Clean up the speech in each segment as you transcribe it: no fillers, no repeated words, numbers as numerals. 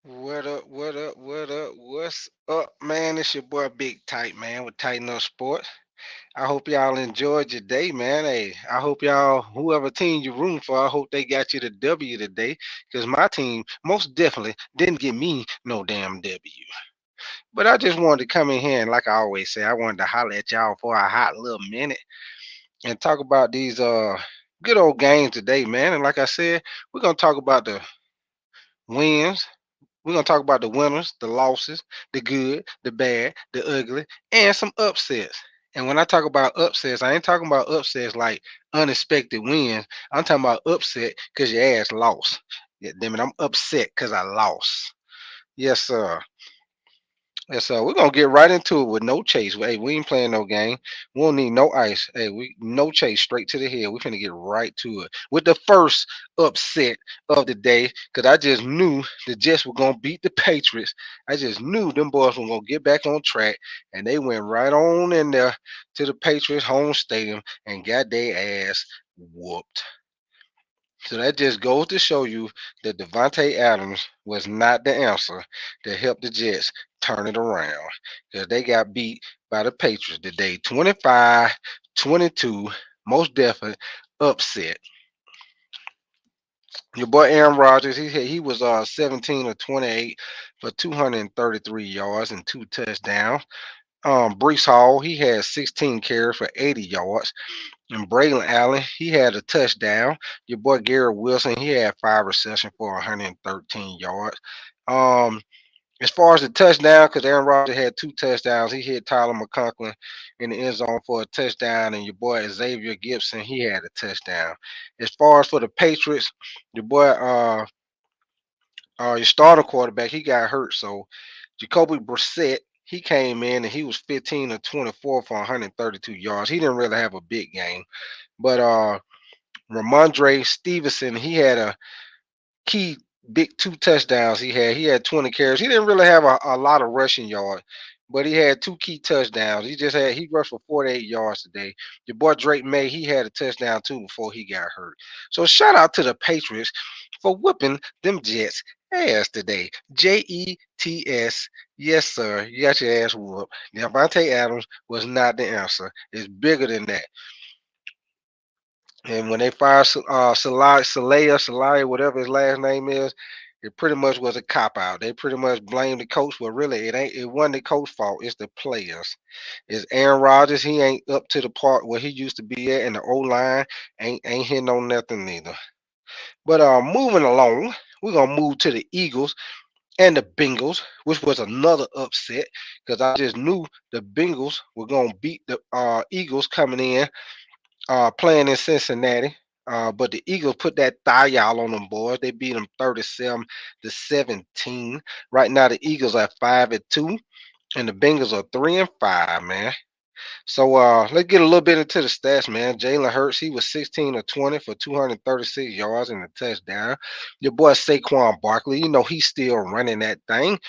What up, what up, what up, what's up, man? It's your boy Big Tight, man, with Tighten Up Sports. I hope y'all enjoyed your day, man. Hey, I hope y'all, whoever team you room for, I hope they got you the W today, because my team most definitely didn't get me no damn W. But I just wanted to come in here and, like I always say, I wanted to holler at y'all for a hot little minute and talk about these good old games today, man. And like I said, we're gonna talk about the wins. We're gonna talk about the winners, the losses, the good, the bad, the ugly, and some upsets. And when I talk about upsets, I ain't talking about upsets like unexpected wins. I'm talking about upset because your ass lost. Yeah, damn it, I'm upset because I lost. Yes, sir. Yes, sir. We're gonna get right into it with no chase. Hey, we ain't playing no game. We don't need no ice. Hey, we no chase, straight to the head. We're finna get right to it with the first upset of the day. Cause I just knew the Jets were gonna beat the Patriots. I just knew them boys were gonna get back on track, and they went right on in there to the Patriots home stadium and got their ass whooped. So that just goes to show you that Devontae Adams was not the answer to help the Jets turn it around. Because they got beat by the Patriots today. 25-22, most definitely upset. Your boy Aaron Rodgers, he was 17 or 28 for 233 yards and two touchdowns. Brees Hall, he had 16 carries for 80 yards. And Braylon Allen, he had a touchdown. Your boy Garrett Wilson, he had five receptions for 113 yards. Um, as far as the touchdown, because Aaron Rodgers had two touchdowns, he hit Tyler McConklin in the end zone for a touchdown, and your boy Xavier Gibson, he had a touchdown. As far as for the Patriots, your boy, your starter quarterback, he got hurt, so Jacoby Brissett, he came in and he was 15 or 24 for 132 yards. He didn't really have a big game, but Ramondre Stevenson, he had a key big two touchdowns. He had 20 carries. He didn't really have a lot of rushing yards, but he had two key touchdowns. He rushed for 48 yards today. Your boy Drake May, he had a touchdown too before he got hurt. So shout out to the Patriots for whooping them Jets ass today. Jets. Yes, sir. You got your ass whooped. Devontae Adams was not the answer. It's bigger than that. And when they fired Salaya, whatever his last name is, it pretty much was a cop out. They pretty much blamed the coach, but really it ain't. It wasn't the coach fault. It's the players. It's Aaron Rodgers. He ain't up to the part where he used to be at, and the O line ain't hitting on nothing neither. But moving along, we're gonna move to the Eagles and the Bengals, which was another upset because I just knew the Bengals were gonna beat the Eagles coming in playing in Cincinnati. But the Eagles put that thigh y'all on them boys. They beat them 37-17. Right now the Eagles are 5-2, and the Bengals are 3-5, man. So let's get a little bit into the stats, man. Jalen Hurts, he was 16 or 20 for 236 yards and a touchdown. Your boy Saquon Barkley, he's still running that thing.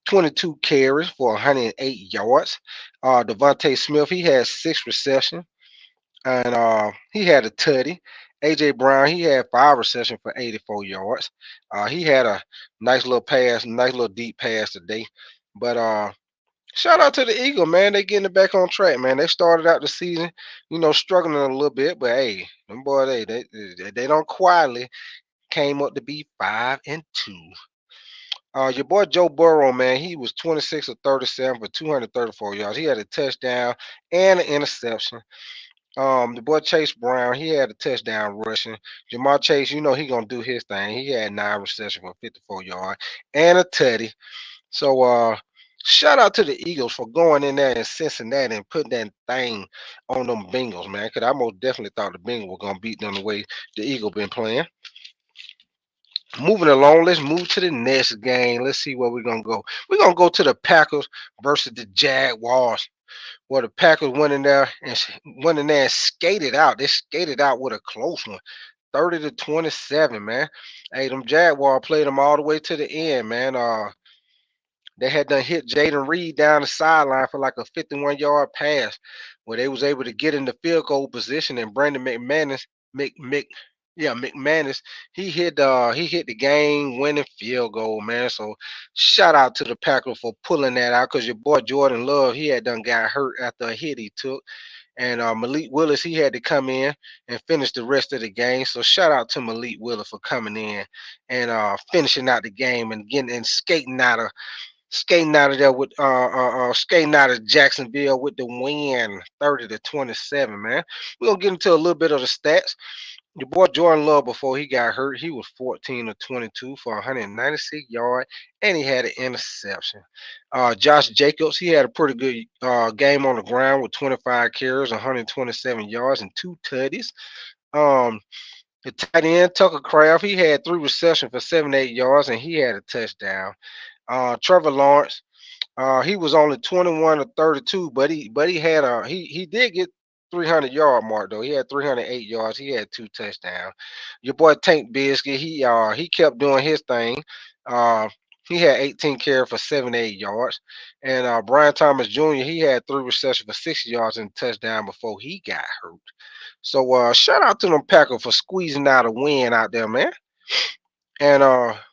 22 carries for 108 yards. Devontae Smith, he had six receptions and he had a tutty. AJ Brown, he had five receptions for 84 yards. He had a nice little pass, nice little deep pass today. But shout out to the Eagle, man. They getting it back on track, man. They started out the season, struggling a little bit, but hey, them boy, they don't quietly came up to be 5-2. Your boy Joe Burrow, man, he was 26 or 37 for 234 yards. He had a touchdown and an interception. The boy Chase Brown, he had a touchdown rushing. Jamar Chase, he gonna do his thing. He had nine receptions for 54 yards and a tutty. So shout out to the Eagles for going in there in Cincinnati and putting that thing on them Bengals, man. Cause I most definitely thought the Bengals were gonna beat them the way the Eagle been playing. Moving along, let's move to the next game. Let's see where we're gonna go. We're gonna go to the Packers versus the Jaguars. Well, the Packers went in there and skated out. They skated out with a close one, 30-27, man. Hey, them Jaguar played them all the way to the end, man. They had done hit Jaden Reed down the sideline for like a 51-yard pass, where they was able to get in the field goal position, and Brandon McManus, Mc, Mc, Yeah, McManus, he hit the game winning field goal, man. So shout out to the Packers for pulling that out because your boy Jordan Love, he had done got hurt after a hit he took. And Malik Willis, he had to come in and finish the rest of the game. So shout out to Malik Willis for coming in and finishing out the game and getting and skating out of there with skating out of Jacksonville with the win, 30-27. Man, we're gonna get into a little bit of the stats. Your boy Jordan Love, before he got hurt, he was 14 of 22 for 196 yards, and he had an interception. Josh Jacobs, he had a pretty good game on the ground with 25 carries, 127 yards, and two tutties. Um, the tight end Tucker Craft, he had three receptions for 78 yards, and he had a touchdown. Trevor Lawrence, he was only 21 or 32, but he had he did get 300-yard mark though. He had 308 yards. He had two touchdowns. Your boy Tank Biscuit, he kept doing his thing. Uh, he had 18 carries for 78 yards, and Brian Thomas Jr. he had three receptions for 60 yards and a touchdown before he got hurt. So shout out to them Packers for squeezing out a win out there, man. And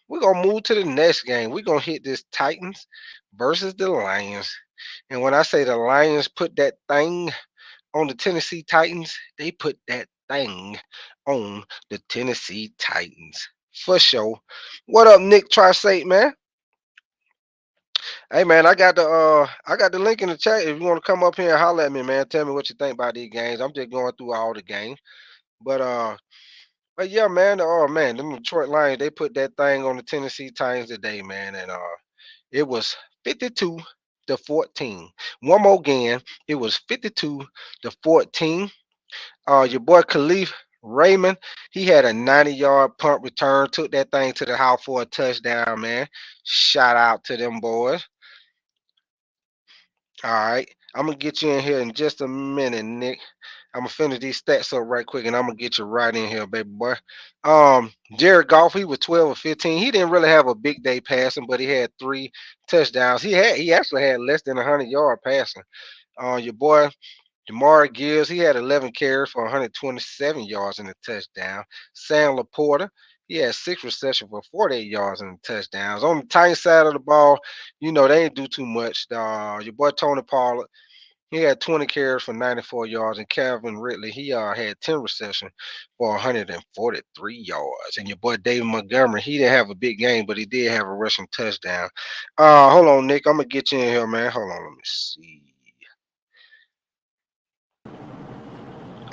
we're gonna move to the next game. We're gonna hit this Titans versus the Lions. And when I say the Lions put that thing on the Tennessee Titans, they put that thing on the Tennessee Titans. For sure. What up, Nick Trisate, man? Hey man, I got the link in the chat. If you want to come up here and holler at me, man, tell me what you think about these games. I'm just going through all the games. But but yeah, man. Oh man, them Detroit Lions, they put that thing on the Tennessee Titans today, man. And it was 52-14. One more game, it was 52-14. Your boy Khalif Raymond, he had a 90-yard punt return, took that thing to the house for a touchdown, man. Shout out to them boys. All right. I'm gonna get you in here in just a minute, Nick. I'm gonna finish these stats up right quick, and I'm gonna get you right in here, baby boy. Jared Goff, he was 12 or 15. He didn't really have a big day passing, but he had three touchdowns. He actually had less than 100-yard passing. Your boy Jamar Gibbs, he had 11 carries for 127 yards and a touchdown. Sam Laporta, he had six receptions for 48 yards and touchdowns. On the tight side of the ball, they ain't do too much. Your boy Tony Pollard, he had 20 carries for 94 yards, and Calvin Ridley, he had 10 receptions for 143 yards. And your boy David Montgomery, he didn't have a big game, but he did have a rushing touchdown. Hold on, Nick, I'm gonna get you in here, man. Hold on, let me see.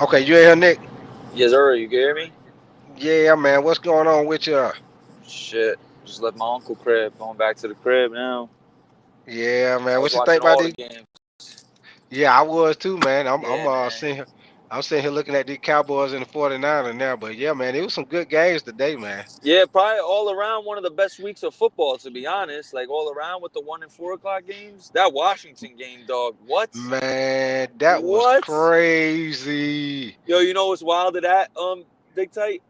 Okay, you in here, Nick? Yes, sir. You can hear me? Yeah, man. What's going on with you? Shit. Just left my uncle crib. Going back to the crib now. Yeah, I man. was What you think watching about all the these? games. Yeah, I was too, man. I'm Yeah, man. sitting here. I'm sitting here looking at these Cowboys and the 49ers now. But yeah, man, it was some good games today, man. Yeah, probably all around one of the best weeks of football, to be honest. Like all around with the 1 and 4 o'clock games. That Washington game, dog. What? Man, that was What? crazy. Yo, you know what's wild to that, Big Tight?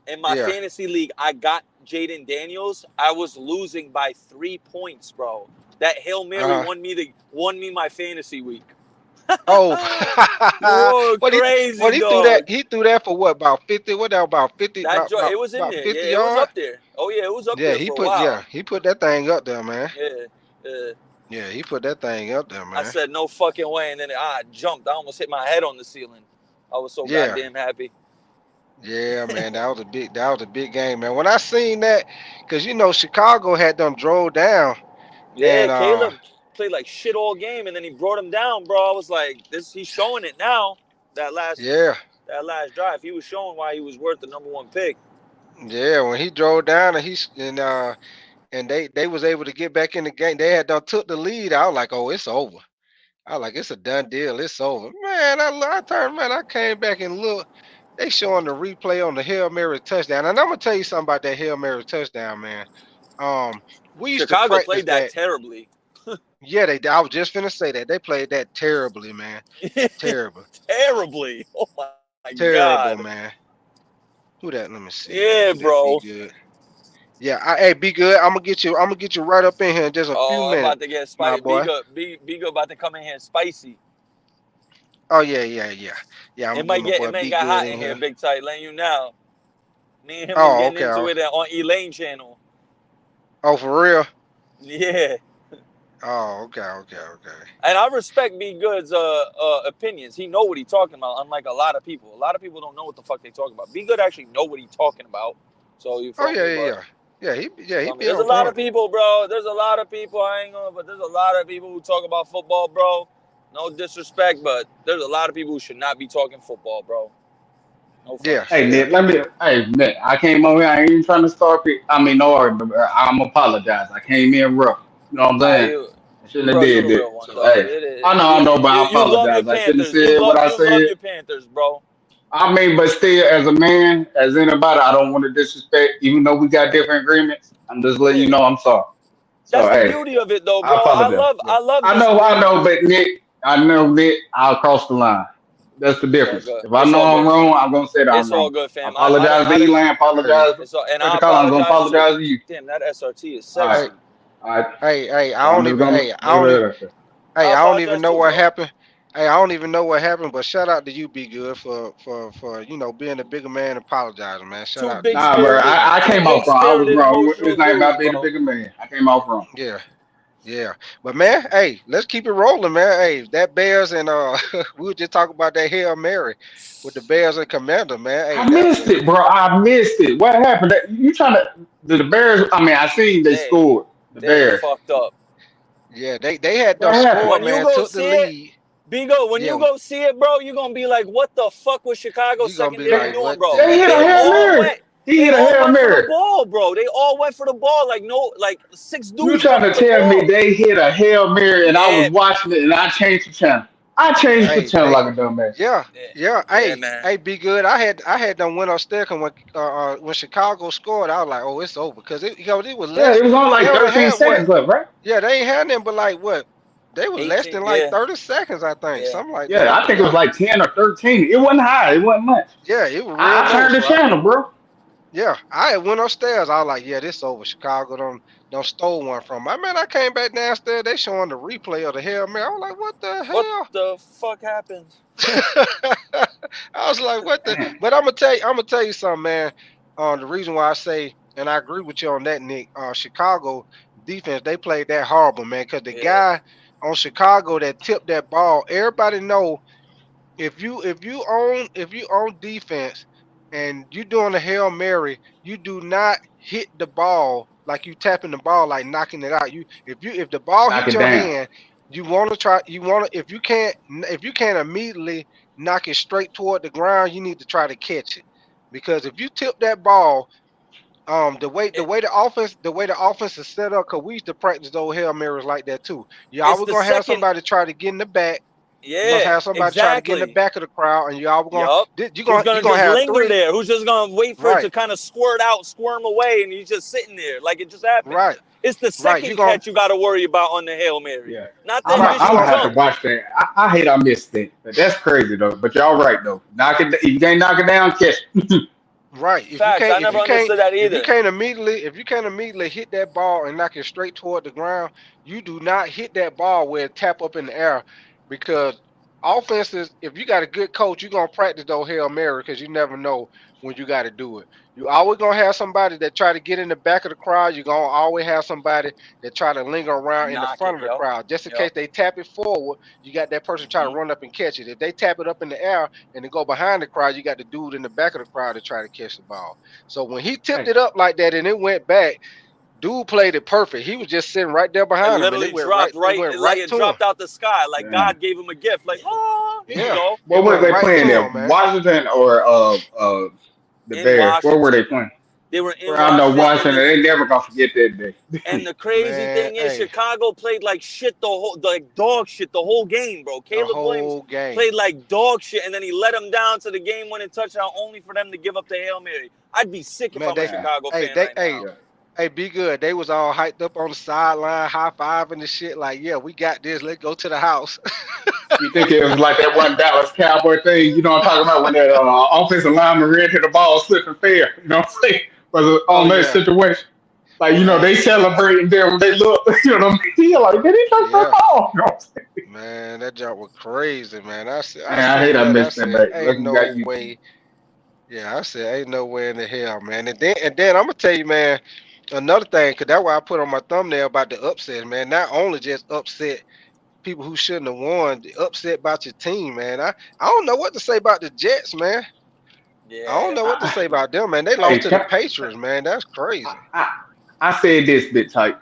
In my Yeah. fantasy league, I got Jaden Daniels. I was losing by 3 points, bro. That Hail Mary Uh-huh. won me my fantasy week. Oh, You're what he crazy, what he threw that dog. he threw that for what about 50? What that about 50 That joint, it was in about there. 50 Yeah, it was yard? up there. Oh yeah, it was up Yeah, there for a while. he put that thing up there, man. Yeah, yeah. Yeah, he put that thing up there, I man. said no fucking way, and then I jumped. I almost hit my head on the ceiling. I was so Yeah. goddamn happy. Yeah, man, that was a big game, man. When I seen that, cause Chicago had them drove down, Yeah, and Caleb played like shit all game, and then he brought him down, bro. I was like, this. He's showing it now. That last yeah, that last drive, he was showing why he was worth the number one pick. yeah, when he drove down and they was able to get back in the game, they had done took the lead. I was like, oh, it's over. I was like, it's a done deal. It's over, man. I turned, man. I came back and looked. They showing the replay on the Hail Mary touchdown, and I'm gonna tell you something about that Hail Mary touchdown, man. Um, we used to Chicago practice played that that. terribly. Yeah, they. I was just finna say that they played that terribly, man. Terrible, Terribly. Oh my god. terrible, man. Who that? Let me see. Yeah, Who that? Be bro. good. Yeah, hey, be good. I'm gonna get you. I'm gonna get you right up in here in just a few Oh, I'm minutes, about to get my spicy. boy. Be good about to come in here spicy. Oh yeah, yeah, yeah, yeah. I'm gonna get my It boy. might Be get good hot in in here, here. big tight, letting you know. Me and him was Oh, getting okay. into it on Elaine channel. Oh, for real? Yeah. Oh, okay, okay, okay. And I respect B Good's opinions. He know what he talking about. Unlike a lot of people don't know what the fuck they talking about. B Good actually know what he talking about. So you Oh feel yeah, me? yeah, But yeah. Yeah, you he feel me? be There's a on lot of point. people, bro. There's a lot of people. I ain't gonna, but there's a lot of people who talk about football, bro. No disrespect, but there's a lot of people who should not be talking football, bro. No funny Yeah, Hey shit. yeah. Nick, hey Nick, I came over here. I ain't even trying to start it. I mean, no argument. But I'm apologize. I came in rough. You know what I'm Nah, saying? you, I shouldn't have bro. You did the that. real one, So dog. hey, It is. I know, but I You love your apologize. I shouldn't have Panthers. said what I You love said. your Panthers, bro. I mean, but still, as a man, as anybody, I don't want to disrespect. Even though we got different agreements, I'm just letting you Yeah. know I'm sorry. So That's the hey, beauty of it, though, I bro. apologize. Yeah. I love I disagreeing. know, but Nick, I know Nick, I'll cross the line. That's the It's all difference. good. If I It's know all I'm good. wrong, I'm gonna say that I'm It's all wrong. good, I fam. apologize to Eli, I Hey, apologize to It's all, and I Mr. Collins, I'm gonna apologize to. apologize to you. Damn, that SRT is All right, hey, sexy. all right. hey, So I'm just gonna I leave don't it even, at that. I I don't even apologize know too, what bro. happened. Hey, I don't even know what happened, but shout out to you, Be Good, for being a bigger man, and apologizing, man. Shout Two out to big you, Nah, man. bro, spirited, I two came big off wrong. I was spirited, wrong. emotional It's not about dudes, being a bro. bigger man. I came off wrong. Yeah, yeah. But man, hey, let's keep it rolling, man. Hey, that Bears and we were just talking about that Hail Mary with the Bears and Commander, man. Hey, I missed it, bro. I missed it. What happened? You trying to the Bears? I mean, I seen they They, scored. The they Bears. fucked up. yeah, they had What them happened? scored, When you man, go took the see it, lead. Bigo, when Yeah, you go see it, bro, you're gonna be like, what the fuck was Chicago you gonna be They, secondary like, doing, what bro? they the hit a They hail hell? all mary. went. He They hit a all hail went for the mary. ball, bro. They all went for the ball. Like no, like six You dudes trying went to for the tell me ball. they hit a hail mary and I was Yeah, watching it and I changed the channel? I changed the Hey, channel hey, like a dumbass. yeah, yeah, yeah. yeah, Hey, man. hey, be good. I had them went upstairs, and when Chicago scored, I was like, oh, it's over because it was Yeah, less. it was on They like only 13 had what? seconds left, right? Yeah, they ain't had them, but like what? They were less 18. than like Yeah, 30 seconds, I think, yeah, something like Yeah, that. I think it was Yeah, like 10 or 13. It wasn't high. It wasn't much. yeah, it was real I low. turned the So channel, bro. yeah, I had went upstairs. I was like, yeah, this over. Chicago don't stole one from me. I mean, I came back downstairs. They showing the replay of the Hail Mary. I was like, what the what hell? the fuck happened? I was like, what the? Man, But I'm gonna tell you something, man. The reason why I say, and I agree with you on that, Nick. Chicago defense, they played that horrible, man. Because the Yeah, guy on Chicago that tipped that ball, everybody know if you own defense and you doing a Hail Mary, you do not hit the ball like you tapping the ball like knocking it out. If the ball knock hit it your down. hand, you want to if you can't immediately knock it straight toward the ground, you need to try to catch it. Because if you tip that ball, it, the way the offense is set up, cause we used to practice those Hail Marys like that too. You it's always the gonna have second. somebody try to get in the back, you're gonna Yeah, have somebody try to get in the exactly. back of the crowd, and Yup. Who's you're gonna gonna just have linger three. there? Who's just gonna wait for it Right, to kind of squirt out, squirm away, and he's just sitting there like it just happened? right, It's the right. You second gonna catch you got to worry about on the Hail Mary, Yeah. not the right. You I'm initial gonna gonna have to jump. watch that. I hate I missed that. But that's crazy though. But y'all right though. Knock it. If you can't knock it down, catch it. right. Facts. I never understood that either. If you can't immediately hit that ball and knock it straight toward the ground, you do not hit that ball where it tap up in the air, because offenses, if you got a good coach, you're gonna practice those Hail Mary because you never know when you got to do it. You always gonna have somebody that try to get in the back of the crowd. You're gonna always have somebody that try to linger around And in the knock front it. of the Yup. crowd just in case Yup. they tap it forward. You got that person try to Hmm. run up and catch it. If they tap it up in the air and they go behind the crowd, you got the dude in the back of the crowd to try to catch the ball. So when he tipped Hey, it up like that and it went back, dude played it perfect. He was just sitting right there It behind him, and literally dropped it right. went It's like right it to him. dropped out the sky. Like damn. God gave him a gift. Like, oh, here you Yeah, go. it What was went they right playing to there? him, man. Washington or the In Bears? Where were they Washington, playing? they were in Well, I know Washington, Washington. They never gonna forget that day. and the crazy Man, thing is, hey, Chicago played like shit the whole, like dog shit the whole game, bro. the Caleb Williams whole game, played like dog shit, and then he let him down to the game-winning touchdown, only for them to give up the Hail Mary. I'd be sick if man. I'm a Yeah, Chicago fan right now. yeah. Be good. They was all hyped up on the sideline, high fiving and shit. Like, yeah, we got this. Let's go to the house. You think it was like that one Dallas Cowboy thing? You know what I'm talking about when that offensive lineman ran to the ball, slipping fair. You know what I'm saying? Was Oh on that yeah, situation. Like, you know, they man. celebrating there when they look, you know what I mean? You're like, did he touch the Yeah, ball? You know what I'm saying? man. That jump was crazy, man. I Man, I hate seen I that. I missed that said, back. ain't Lucky we got no YouTube. way. Yeah, I said ain't no way in the hell, man. And then I'm gonna tell you, man, another thing, cause that's why I put on my thumbnail about the upset, man. Not only just upset people who shouldn't have won, the upset about your team, man. I don't know what to say about the Jets, man. I don't Yeah. know what to say about them, man. They Hey, lost to the Patriots, man. That's I, crazy. I, I said this bit tight.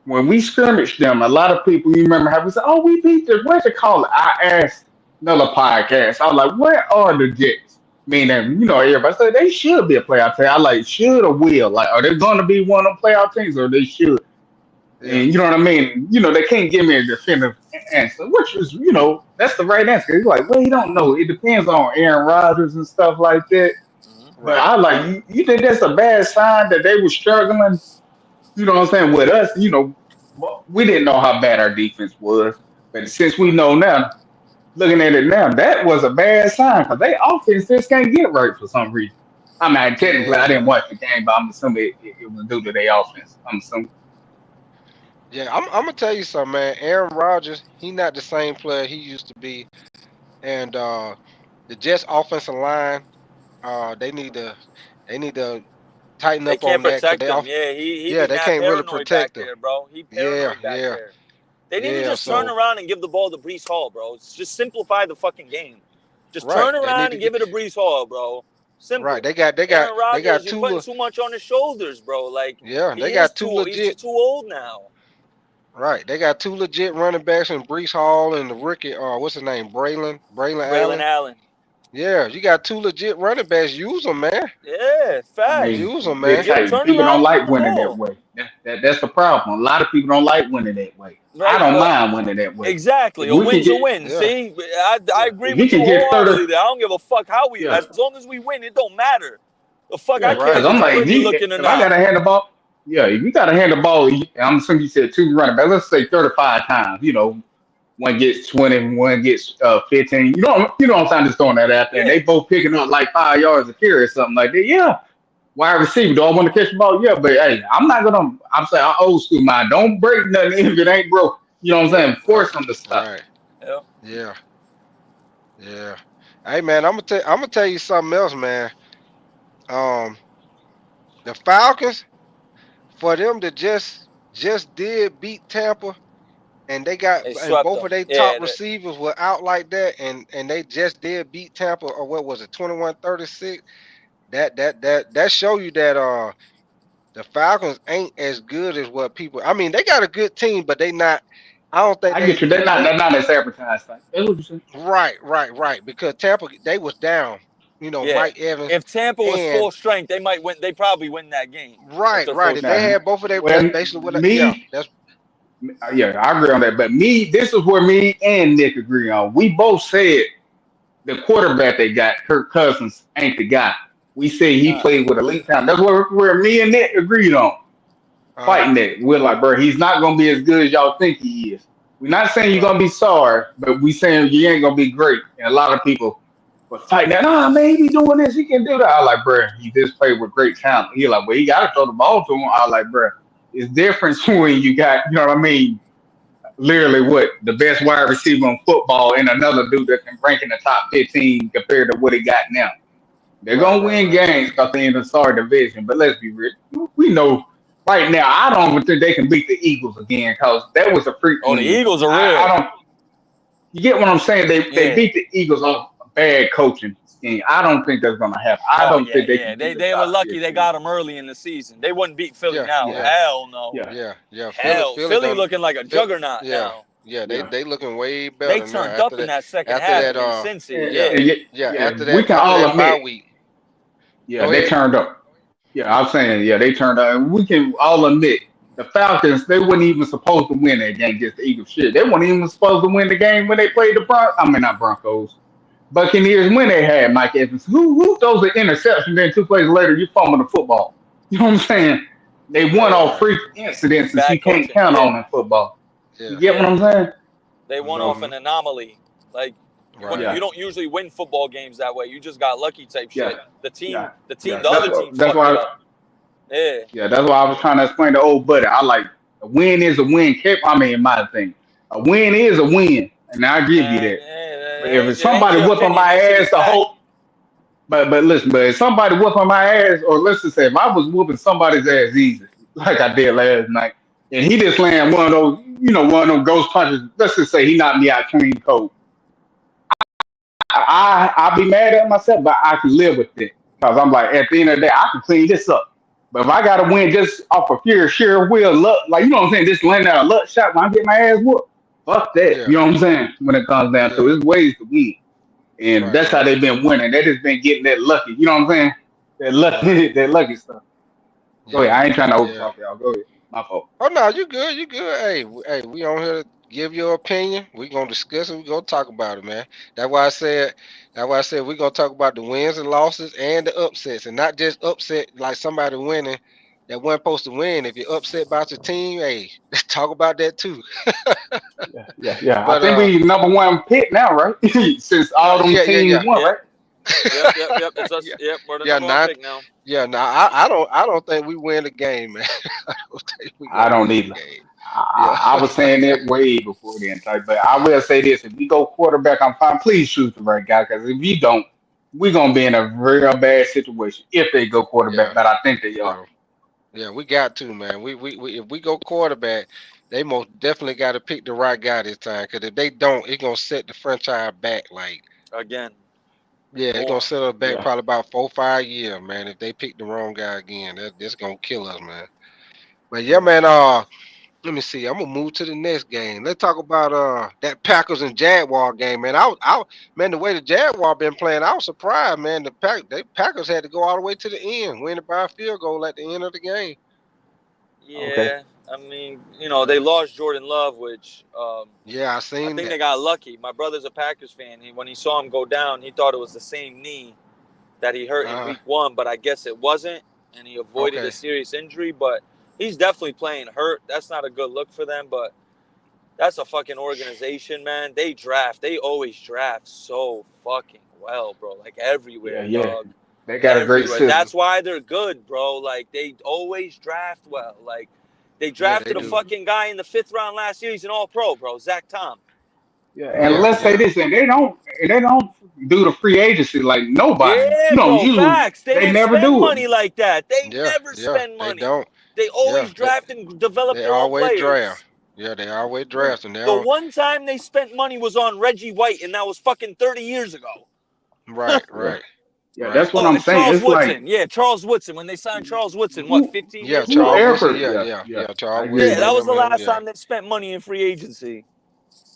When we scrimmaged them, a lot of people, you remember how we said, "Oh, we beat the what's it called?" I asked another podcast. I was like, "Where are the Jets?" Meaning, everybody said they should be a playoff team. I like should or will. Like, are they going to be one of them playoff teams, or they should? Yeah, And you know what I mean? They can't give me a definitive answer, which is, that's the right answer. He's like, well, you don't know. It depends on Aaron Rodgers and stuff like that. Hmm. But right. I like you think that's a bad sign that they were struggling, what I'm saying, with us, we didn't know how bad our defense was. But since we Right. know now, looking at it now, that was a bad sign because they offense just can't get right for some reason. I mean, technically, I didn't Yeah. watch the game, but I'm assuming it was due to their offense. I'm assuming. Yeah, I'm gonna tell you something, man. Aaron Rodgers, he not the same player he used to be, and the Jets offensive line, they need to tighten They up can't on that because protect him. Yeah, he yeah, be they mad can't really paranoid back protect them. there, bro. He Yeah, paranoid back yeah, there. They need to yeah. just turn So around and give the ball to Brees Hall, bro. Just simplify the fucking game. Just right, turn they need around to and get give it to Brees Hall, bro. right. Simple. They Aaron got Rodgers, you're two. putting too much on his shoulders, bro. Like Yeah, they he is got two too. He's legit. too old now. Right, they got two legit running backs in Brees Hall and the rookie. What's his name? Braylon Braylon Allen. Allen. Yeah, you got two legit running backs. Use them, man. Yeah, I facts. mean, Use them, big man. tight. Turn People around don't and give him like the winning that ball. way. That's the problem. A lot of people don't like winning that way. I Right, don't but mind winning that way. exactly. If A we can win's a get, win. Yeah, See, I yeah, agree if you with you can get 30, wholeheartedly. There, I don't give a fuck how we. yeah, As long as we win, it don't matter. The fuck I yeah. care Because if right. I'm it's like, Right. if pretty you, looking or if I got not. to hand the ball, yeah, if you got to hand the ball, I'm assuming you said two running backs. Let's say 35 times. One gets 20, one gets 15. What I'm saying? Just throwing that out there, and Yeah, they both picking up like 5 yards a carry or something like that. Yeah, wide receiver. Do I want to catch the ball? Yeah, but hey, I'm not gonna. I'm saying I old school mind. Don't break nothing if it ain't broke. You know what I'm yeah, saying? Right. Force them to stop. Right. yeah. Yeah. Yeah. Hey, man, I'm gonna tell you something else, man. Um, the Falcons, for them to just did beat Tampa, and they got They and swept both them. of their top Yeah, receivers were out like that, and they just did beat Tampa, or what was it, 21-36? That show you that the Falcons ain't as good as what people. I mean, they got a good team, but they not. I don't think I get you. the team. They're not as advertised. Like, that's what you said. Right. Because Tampa, they was down. yeah. Mike Evans If Tampa was and full strength, they might win. They probably win that game if they're full right. If they strength. Now, had both of them, that's well, basically what. Yeah, me, that's yeah, I agree on that. But me, this is where me and Nick agree on. We both said the quarterback they got, Kirk Cousins, ain't the guy. We say he Nah. played with elite talent. That's where me and Nick agreed on. uh Fighting that. We're like, bro, he's not gonna be as good as y'all think he is. We're not saying you're right, gonna be sorry, but we saying you ain't gonna be great. And a lot of people were fighting that. Nah, man, he doing this, he can do that. I was like, bro, he just played with great talent. He like, well, you gotta throw the ball to him. I was like, bro, it's different when you got, you know what I mean? Literally, what the best wide receiver in football and another dude that can rank in the top 15 compared to what he got now. They're right, gonna right, win right. games because they're in the sorry division. But let's be real. We know right now. I don't even think they can beat the Eagles again because that was a freak Oh, the win. Eagles are I real. don't. You get what I'm saying? They Yeah. beat the Eagles off a bad coaching scheme. I don't think that's gonna happen. I Oh don't yeah, think they yeah. can beat They the they were top lucky they 15. got them early in the season. They wouldn't beat Philly Yeah, now. yeah, Yeah, Hell no. yeah, yeah. Hell, Philly Philly done. looking like a Phil, juggernaut yeah, now. yeah. They yeah. they looking way They better now turned up in that second after half that against Cincy. And, yeah Yeah. and yeah, after we that can all bye admit. week. Yeah, Go they ahead. turned up. Yeah, I'm saying, yeah, they turned up. And we can all admit the Falcons, they weren't even supposed to win that game against the Eagles. Shit, they weren't even supposed to win the game when they played the not Broncos. Buccaneers when they had Mike Evans. Who throws an interception, then 2 plays later you fumble the football? You know what I'm saying? They won Yeah. off Right. freak incidences you Bad can't coaching. count Yeah. on in football. You Yeah. get what Yeah. I'm saying? They won So off Mm-hmm. an anomaly. Like Right. you yeah, don't usually win football games that way. You just got lucky type yeah, shit. The yeah, team, the team, yeah. the other team That's fucked it why up. Yeah. Yeah, that's why I was trying to explain to old buddy. I like a win is a win. I mean, in my thing, a win is a win, and I give you that. But if it's It ain't somebody your whipping opinion. my That shit ass, is the fact. whole but listen, but if somebody whooping my ass, or let's just say if I was whooping somebody's ass easy, like I did last night, and he just landed one of those, one of them ghost punches. Let's just say he knocked me out clean cold. I'll be mad at myself, but I can live with it because I'm like, at the end of the day, I can clean this up. But if I got to win just off of sheer will, luck, like what I'm saying, just landing out a luck shot when I get my ass whooped, fuck that. Yeah, You know what I'm saying? When it comes down to yeah, it, there's ways to win, and right, that's how right, they've been winning. They just been getting that lucky. You know what I'm saying? That right. lucky, that lucky stuff. Go ahead. Yeah, I ain't trying to yeah. overtalk y'all. Go ahead. My fault. Oh no, you good, you good. Hey, we on here to give your opinion. We gonna discuss it. We gonna talk about it, man. That's why I said. That's why I said we gonna talk about the wins and losses and the upsets, and not just upset like somebody winning that wasn't supposed to win. If you're upset about your team, hey, let's talk about that too. Yeah, yeah, yeah. I But think we number one pick now, right? Since all them yeah, yeah, teams yeah, won, Yep, right? yep. It's us. yeah, Yep, we're the yeah. number one Not, pick now. yeah. No, I don't think we win the game, man. I don't think we I gonna don't win the either. game. Yeah. I was saying that way before then, type. But I will say this: if we go quarterback, I'm fine. Please choose the right guy, because if you don't, we're gonna be in a real bad situation if they go quarterback. Yeah, But I think they are. yeah. Yeah, we got to, man. We if we go quarterback, they most definitely got to pick the right guy this time. Because if they don't, it's gonna set the franchise back. Like, Again, yeah, it's gonna more. set us back Yeah, probably about 4 5 years, man. If they pick the wrong guy again, that's gonna kill us, man. But yeah, Yeah. man. Let me see. I'm gonna move to the next game. Let's talk about that Packers and Jaguar game, man. Man, the way the Jaguar been playing, I was surprised, man. They Packers had to go all the way to the end, win it by a field goal at the end of the game. okay. Yeah, I mean, Yeah, they lost Jordan Love, which yeah, I I seen think that. they got lucky. My brother's a Packers fan. When he saw him go down, he thought it was the same knee that he hurt in Uh, week one, but I guess it wasn't, and he avoided a okay. serious injury. But he's definitely playing hurt. That's not a good look for them, but that's a fucking organization, man. They always draft so fucking well, bro. Like Yeah, everywhere, yeah. dog. They got a great Everywhere. system. That's why they're good, bro. Like they always draft well. Like they Yeah, they drafted a do. fucking guy in the fifth round last year. He's an all pro, bro. Zach Tom. Yeah, and Yeah, let's say yeah, this, and they don't do the free agency like nobody. Yeah, bro. Usually Facts. They they don't never spend do it. money like that. They yeah, never yeah. spend They money. don't. They Yeah, always draft and develop they their own always draft. players. Yeah, they always Yeah, draft, and they The don't. one time they spent money was on Reggie White, and that was fucking 30 years ago. Right, yeah, right, yeah. right. That's what Oh, I'm and saying. Charles It's like Woodson. Yeah, Charles Woodson. When they signed Charles Woodson, what, who 15 Yeah, years ago? Charles Woodson. whoever. Yeah, Yeah, yeah, yeah. yeah. I Charles agree Yeah, with Woodson. that that. Yeah, was the man. last Yeah. time they spent money in free agency.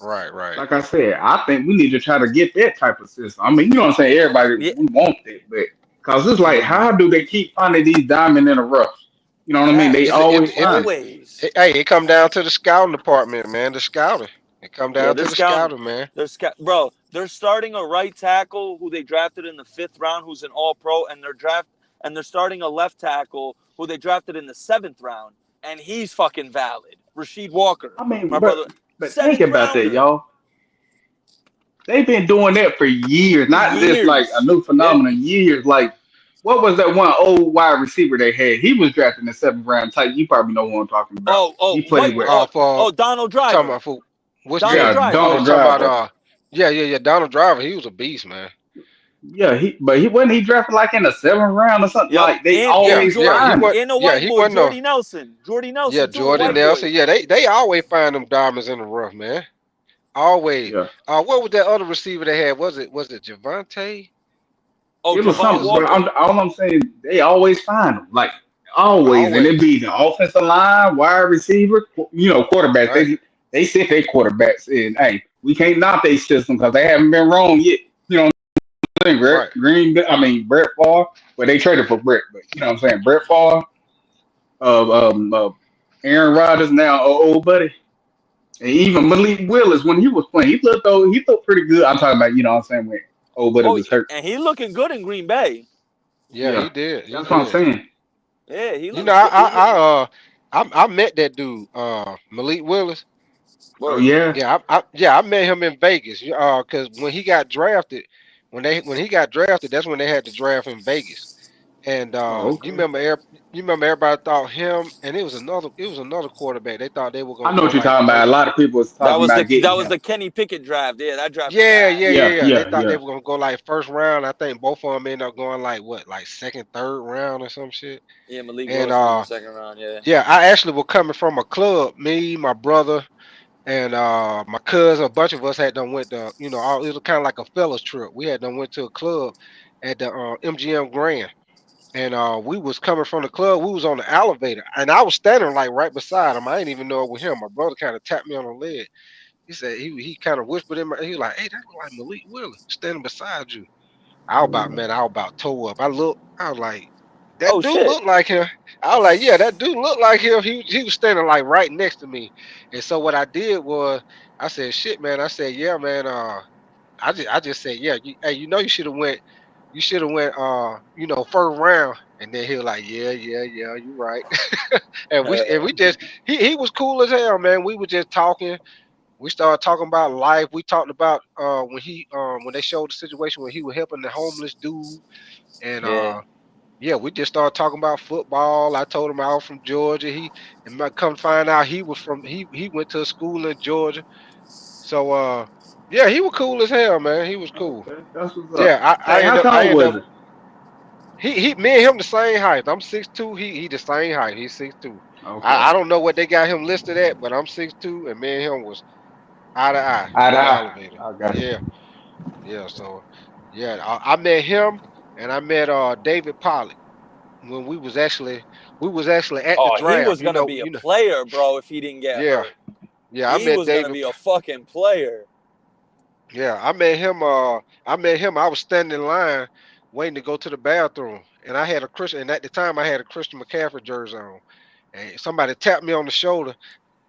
Right, right. Like I said, I think we need to try to get that type of system. I mean, you know what I'm saying? Everybody, Yeah. we want that, but because it's like, Hmm. how do they keep finding these diamond in the rough? You know what I mean? They It, Facts. it, always it, find it. Always. Hey, it come down to the scouting department, man. The scouting. It come Yeah, down they're to the scouting. scouting, man. Bro, they're starting a right tackle who they drafted in the fifth round, who's an all pro, and they're starting a left tackle who they drafted in the seventh round, and he's fucking valid. Rasheed Walker, I mean, my but brother, but think seventh about that, rounder y'all. They've been doing that for years, for not just like a years. new Yeah. phenomenon. Years, like what was that one old wide receiver they had? He was drafted in the seventh round. Type, you probably know what I'm talking about. He played with, Donald You talking Driver. about for what's Donald name? yeah, Oh, Driver. you Donald talking about Driver. yeah. Donald Driver. He was a beast, man. Yeah, he wasn't he drafted like in the seventh round or something. Yep. Like they And Yeah, always yeah. Jordy He find it. went. and a Yeah, white he boy, wasn't no. Jordy Nelson. Jordy Yeah, Nelson too, a Jordan white Yeah, Nelson. boy. Yeah, they always find them diamonds in the rough, man. Always. yeah. What was that other receiver they had? Was it Javante? Oh, It was It Javon was something, but Walker. all I'm saying, they always find them. Like always, and it always be the offensive line, wide receiver, quarterbacks. right, They sit their quarterbacks in. Hey, we can't knock their system because they haven't been wrong yet. You know what I'm saying? right. Brett Favre. Well, they traded for Brett, but you know what I'm saying? Brett Favre, Aaron Rodgers now, old buddy, and even Malik Willis when he was playing, he looked pretty good. I'm talking about, you know what I'm saying, when old buddy Oh, was hurt. and he looking good in Green Bay. Yeah, he Yeah, did. He that's what I'm did. saying. Yeah, he You know, looks good. He look I met that dude, Malik Willis. Oh word. yeah. Yeah, I met him in Vegas. Cause when he got drafted, when he got drafted, that's when they had the draft in Vegas. And Oh, you okay. remember, you remember everybody thought him, and it was another quarterback. They thought they were I gonna know go what you're like talking about. A first. lot of people was talking about getting That was him. the Kenny Pickett draft. Yeah, that draft was Yeah, yeah, yeah, Yeah, ass. yeah. They yeah, thought they yeah. were gonna go like first round. I think both of them ended up going like what, like second, third round or some shit. Yeah, Malik And Willis went in the second round. Yeah, yeah, I actually was coming from a club. Me, my brother, and my cousin. A bunch of us had done went to, all, it was kind of like a fellas trip. We had done went to a club at the MGM Grand. And we was coming from the club. We was on the elevator, and I was standing like right beside him. I didn't even know it was him. My brother kind of tapped me on the leg. He said he kind of whispered in my. He was like, "Hey, that look like Malik Willis standing beside you." I was about toe up. I looked. I was like, "That oh dude shit. looked like him." I was like, "Yeah, that dude looked like him." He was standing like right next to me. And so what I did was I said, "Shit, man." I said, "Yeah, man." I just said, "Yeah, hey, you should have went. You should have went. First round." And then he was like, "Yeah, yeah, yeah, you're right." And we just he was cool as hell, man. We were just talking. We started talking about life. We talked about when they showed the situation when he was helping the homeless dude, and Yeah, yeah, we just started talking about football. I told him I was from Georgia. Come to find out he went to a school in Georgia. So yeah, he was cool as hell, man. He was cool. Okay, that's what's up. Yeah, Hey, how I tall end was up it? me and him the same height. I'm 6'2", he the same height. He's 6'2". Okay. I don't know what they got him listed at, but I'm 6'2", and me and him was eye to eye Eye to on the eye. elevator. I got you. Yeah. Yeah, so yeah, I met him and I met David Pollock when we was actually at the oh, he draft. was gonna be a player, bro, if he didn't get Yeah, hurt. yeah, I He met was gonna David. be a fucking player. Yeah, I met him. I met him. I was standing in line waiting to go to the bathroom, and I had a Christian. And at the time, I had a Christian McCaffrey jersey on, and somebody tapped me on the shoulder.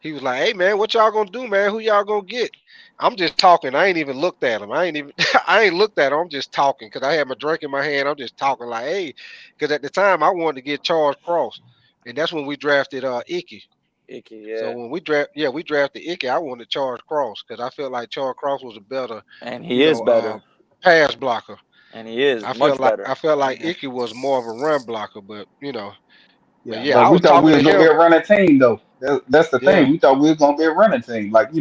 He was like, "Hey man, what y'all gonna do, man? Who y'all gonna get?" I'm just talking. I ain't even looked at him. I ain't even. I ain't looked at him. I'm just talking because I had my drink in my hand. I'm just talking like, "Hey," because at the time I wanted to get Charles Cross, and that's when we drafted Icky. Icky, So yeah. when we drafted Icky. I wanted Charles Cross because I felt like Charles Cross was a better, And you he is know, better. pass blocker. And he is I felt much like better. I felt like Yeah. Icky was more of a run blocker, but Yeah, yeah, but I we was thought we talking was to gonna be him. a running team, though. That's the Yeah, thing. We thought we was gonna be a running team. Like,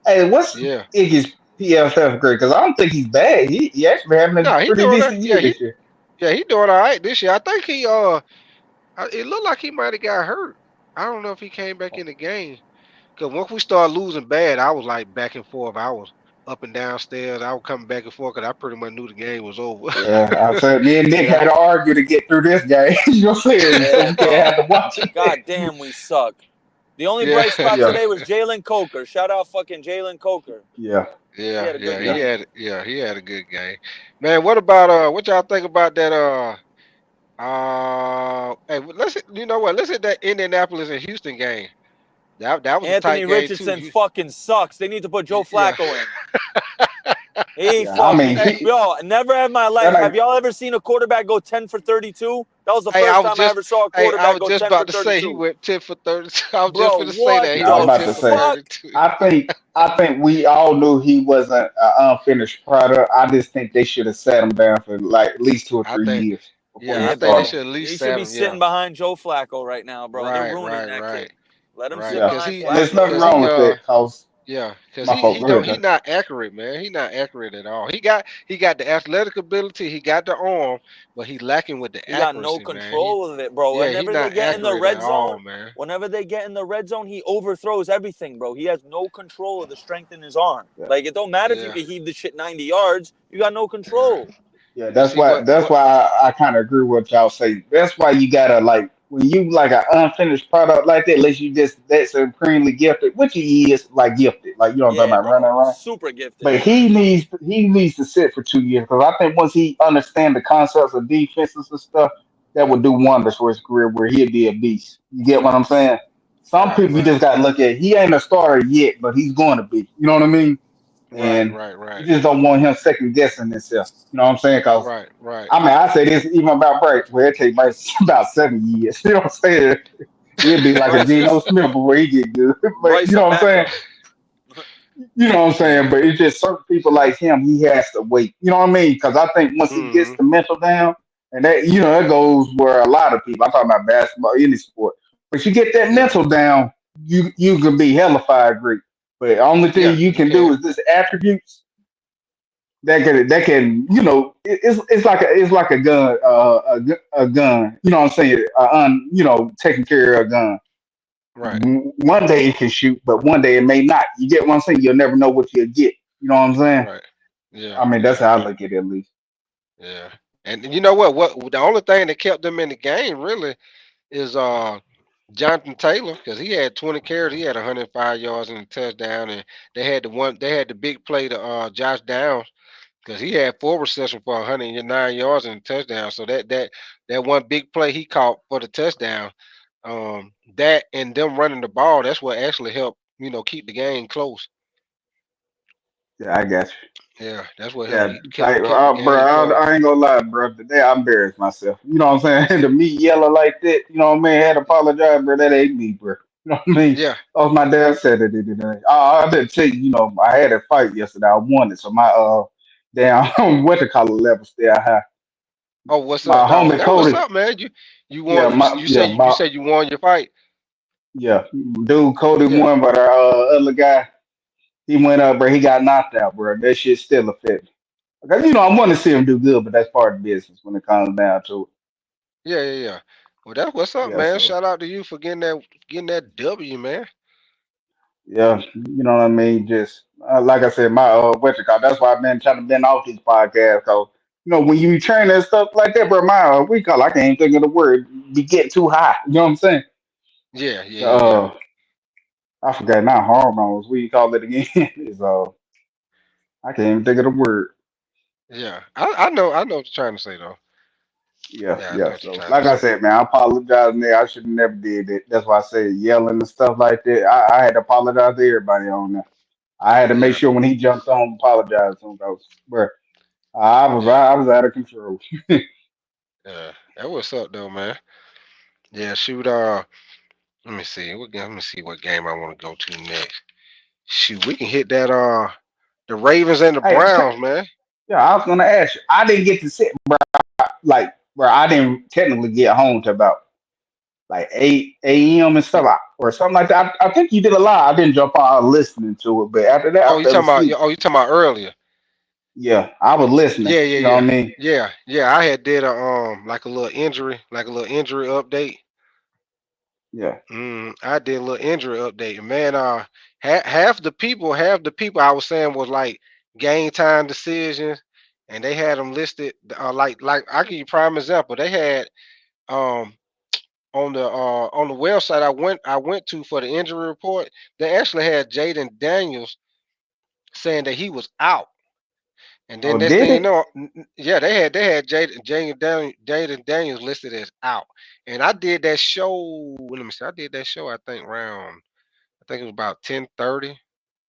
hey, what's yeah. Iggy's PFF grade? Because I don't think he's bad. He actually having a No, he pretty doing that. decent year this year. Yeah, he doing all right this year. I think it looked like he might have got hurt. I don't know if he came back in the game. Cause once we started losing bad, I was like back and forth. I was up and downstairs. I was coming back and forth because I pretty much knew the game was over. Yeah, I said me and Nick and I, had to argue to get through this game. You know what I'm saying? So Yeah, we can't have bro. to watch it. God damn, we suck. The only yeah, bright spot Yeah, today was Jalen Coker. Shout out fucking Jalen Coker. yeah, He yeah, had a good yeah. yeah. game. He had a good game. Man, what about what y'all think about that hey, you know what? Let's hit that Indianapolis and Houston game. That was a Anthony tight game too. Richardson fucking sucks. They need to put Joe Yeah. Flacco in. He Yeah, I mean, fucking Hey, yo, never in my that life ain't, have y'all ever seen a quarterback go 10 for 32? That was the hey, first time I ever saw a I quarterback was go just 10 for about to say he 32. went 10 for 32. I was just Bro, gonna say what that he yeah, I was the went about 10 to for say. fuck? 32. I think we all knew he wasn't an unfinished product. I just think they should have sat him down for like at least two or I three think, years before yeah, he I Yeah, think they started. bro. should at He least should sat be him. Yeah, sitting behind Joe Flacco right now, bro. They're right, ruining right, that right, kid. Let him sit right. Yeah, Cause behind he, and there's nothing Flacco. cause wrong he, with that. Cause yeah, cause my fault. Go ahead, he though. not accurate, man. He not accurate at all. He got the athletic ability, he got the arm, but he lacking with the He got no accuracy, man. He, control of it, bro. yeah, he Whenever they not get in the accurate at red zone, all, man. he overthrows everything, bro. He has no control of the strength in his arm. Yeah, Like it don't matter if you Yeah, can heave the shit 90 yards. You got no yeah. control. yeah. You That's see why. That's what? why I kind of agree with y'all say. That's why you gotta like when you like an unfinished product like that, unless you just that's supremely gifted, which he is like gifted. Like you know what I'm talking Yeah, about running bro. around. Super gifted. But he needs to sit for 2 years because I think once he understands the concepts of defenses and stuff, that would do wonders for his career where he'd be a beast. You get what I'm Facts. saying? Some people you Facts. Right, just gotta look at. He ain't a starter yet, but he's going to be. You know what I mean? right, And right, you right, just don't want him second guessing himself. You know what I'm saying? Because right, right. I mean, I say this even about Bryce, where it take Bryce about 7 years. You know what I'm saying? He'd be like a Bryce Geno is Smith before he get good. But Bryce you a know what I'm saying? backup. You know what I'm saying? Yeah. But it's just certain people like him, he has to wait. You know what I mean? Because I think once he gets Hmm. the mental down And that that goes where a lot of people. I'm talking about basketball, any sport. But you get that Yeah, mental down, you can be hellified great. But the only thing yeah, you you can do can. is this attributes that can it's like a gun a gun. You know what I'm saying? Taking care of a gun. Right, One day it can shoot, but one day it may not. You get what I'm saying? You'll never know what you'll get. You know what I'm saying? right. Yeah, I mean, that's yeah, how I look at it, at least. yeah. And you know what? What the only thing that kept them in the game really is Jonathan Taylor, because he had 20 carries, he had 105 yards and a touchdown, and they had the big play to Josh Downs because he had four receptions for 109 yards and a touchdown. So that one big play he caught for the touchdown, that and them running the ball, that's what actually helped keep the game close. Yeah, I got you. Yeah, that's what helped Yeah, keep like, kept the bro, game close. I ain't gonna lie, bro. Today I embarrassed myself. You know what I'm saying? To me, yellow like that, you know what I mean? Had to apologize, bro. That ain't me, bro. You know what I mean? Yeah. That was my dad said it today. I didn't tell you, I had a fight yesterday. I won it, so my damn what to call it level still high. Oh, what's My up? No, homie that what's Cody, up, man. You yeah, won. You said you won your fight. yeah, dude Cody Yeah. won, but our other guy, he went up, bro. He got knocked out, bro. That shit still affect me. Because I want to see him do good, but that's part of the business when it comes down to it. Yeah, yeah, yeah. Well, that's what's up, Yeah, man. so Shout out to you for getting that W, man. yeah, you know what I mean. Just like I said, my what you call. That's why I've been trying to been off these podcasts. Cause when you train and stuff like that, bro, my we call. I can't even think of the word. Be getting too high. You know what I'm saying? Yeah, yeah, yeah, yeah, Uh, I forgot. Not hormones. We call it again. Is I can't even think of the word. yeah. I know what you're trying to say though. Yeah, Yeah, I know yeah. what you're So, trying to like I say. said, man, I apologize, man. I should have never did it. That's why I say yelling and stuff like that. I had to apologize to everybody on that. I had to make Yeah, sure when he jumped on, apologize to him. Cause, bro, yeah, I was out of control. yeah. That what's up though, man. Yeah, shoot. Let me see. Let me see what game I want to go to next. Shoot, we can hit that. The Ravens and the Hey, Browns, man. yeah, I was gonna ask you. I didn't get to sit, like, bro. I didn't technically get home to about like 8 a.m. and You, stuff, or something like that. I think you did a lot. I didn't jump on listening to it, but after that, oh, I fell asleep. you talking about earlier? Yeah, I was listening. Yeah, yeah, You know what yeah, I mean? yeah. I had did a like a little injury update. Yeah. I did a little injury update. Man, half the people I was saying was like game time decisions, and they had them listed. Like I give you prime example. They had um on the website I went to for the injury report. They actually had Jaden Daniels saying that he was out. And then Oh, next did thing you it? know, yeah, they had Jaden Daniels listed as out. And I did that show. Let me see. I did that show. I think it was about 10:30,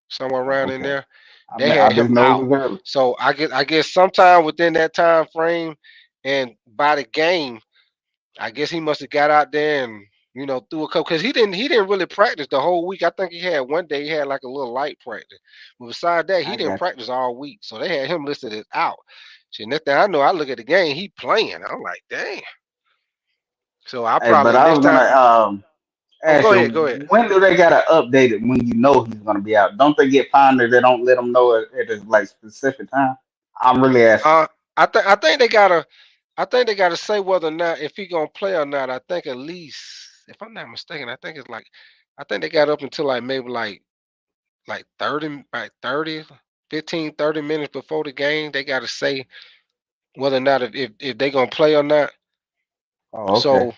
somewhere Oh, around in okay. there. I They mean, I had him just know it out. was early. So I guess sometime within that time frame, and by the game, I guess he must have got out there and threw a couple because he didn't really practice the whole week. I think he had one day he had like a little light practice, but besides that he I didn't got practice all week. So they had him listed as out. So next thing I know, I look at the game, he playing. I'm like, dang. So I you. Hey, but probably I next was time. gonna Oh, ask go you, ahead, go ahead. when do they gotta update it when you know he's gonna be out? Don't they get fined if they don't let them know at a like specific time? I'm really asking. Uh, I think they gotta say whether or not if he gonna play or not. I think at least, if I'm not mistaken, I think it's like, I think they got up until like maybe like 30, like 30, 15, 30 minutes before the game. They got to say whether or not if they going to play or not. Oh, okay. So,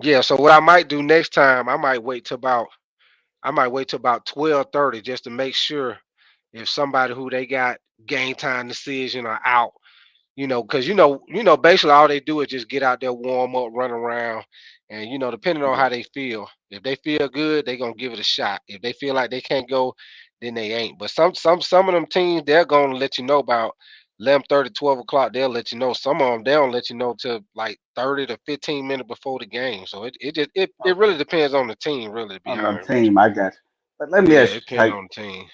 yeah, so what I might do next time, I might wait till about 12:30 just to make sure if somebody who they got game time decision or out, because basically all they do is just get out there, warm up, run around, and depending on Yeah. how they feel. If they feel good, they gonna give it a shot. If they feel like they can't go, then they ain't. But some of them teams, they're gonna let you know about 11:30, 12 o'clock. They'll let you know. Some of them they don't let you know till like 30 to 15 minutes before the game. So it Okay. really depends on the team, really, to be On the honest with team, I got you. But let you. me Yeah, ask it you, depends like, on the team.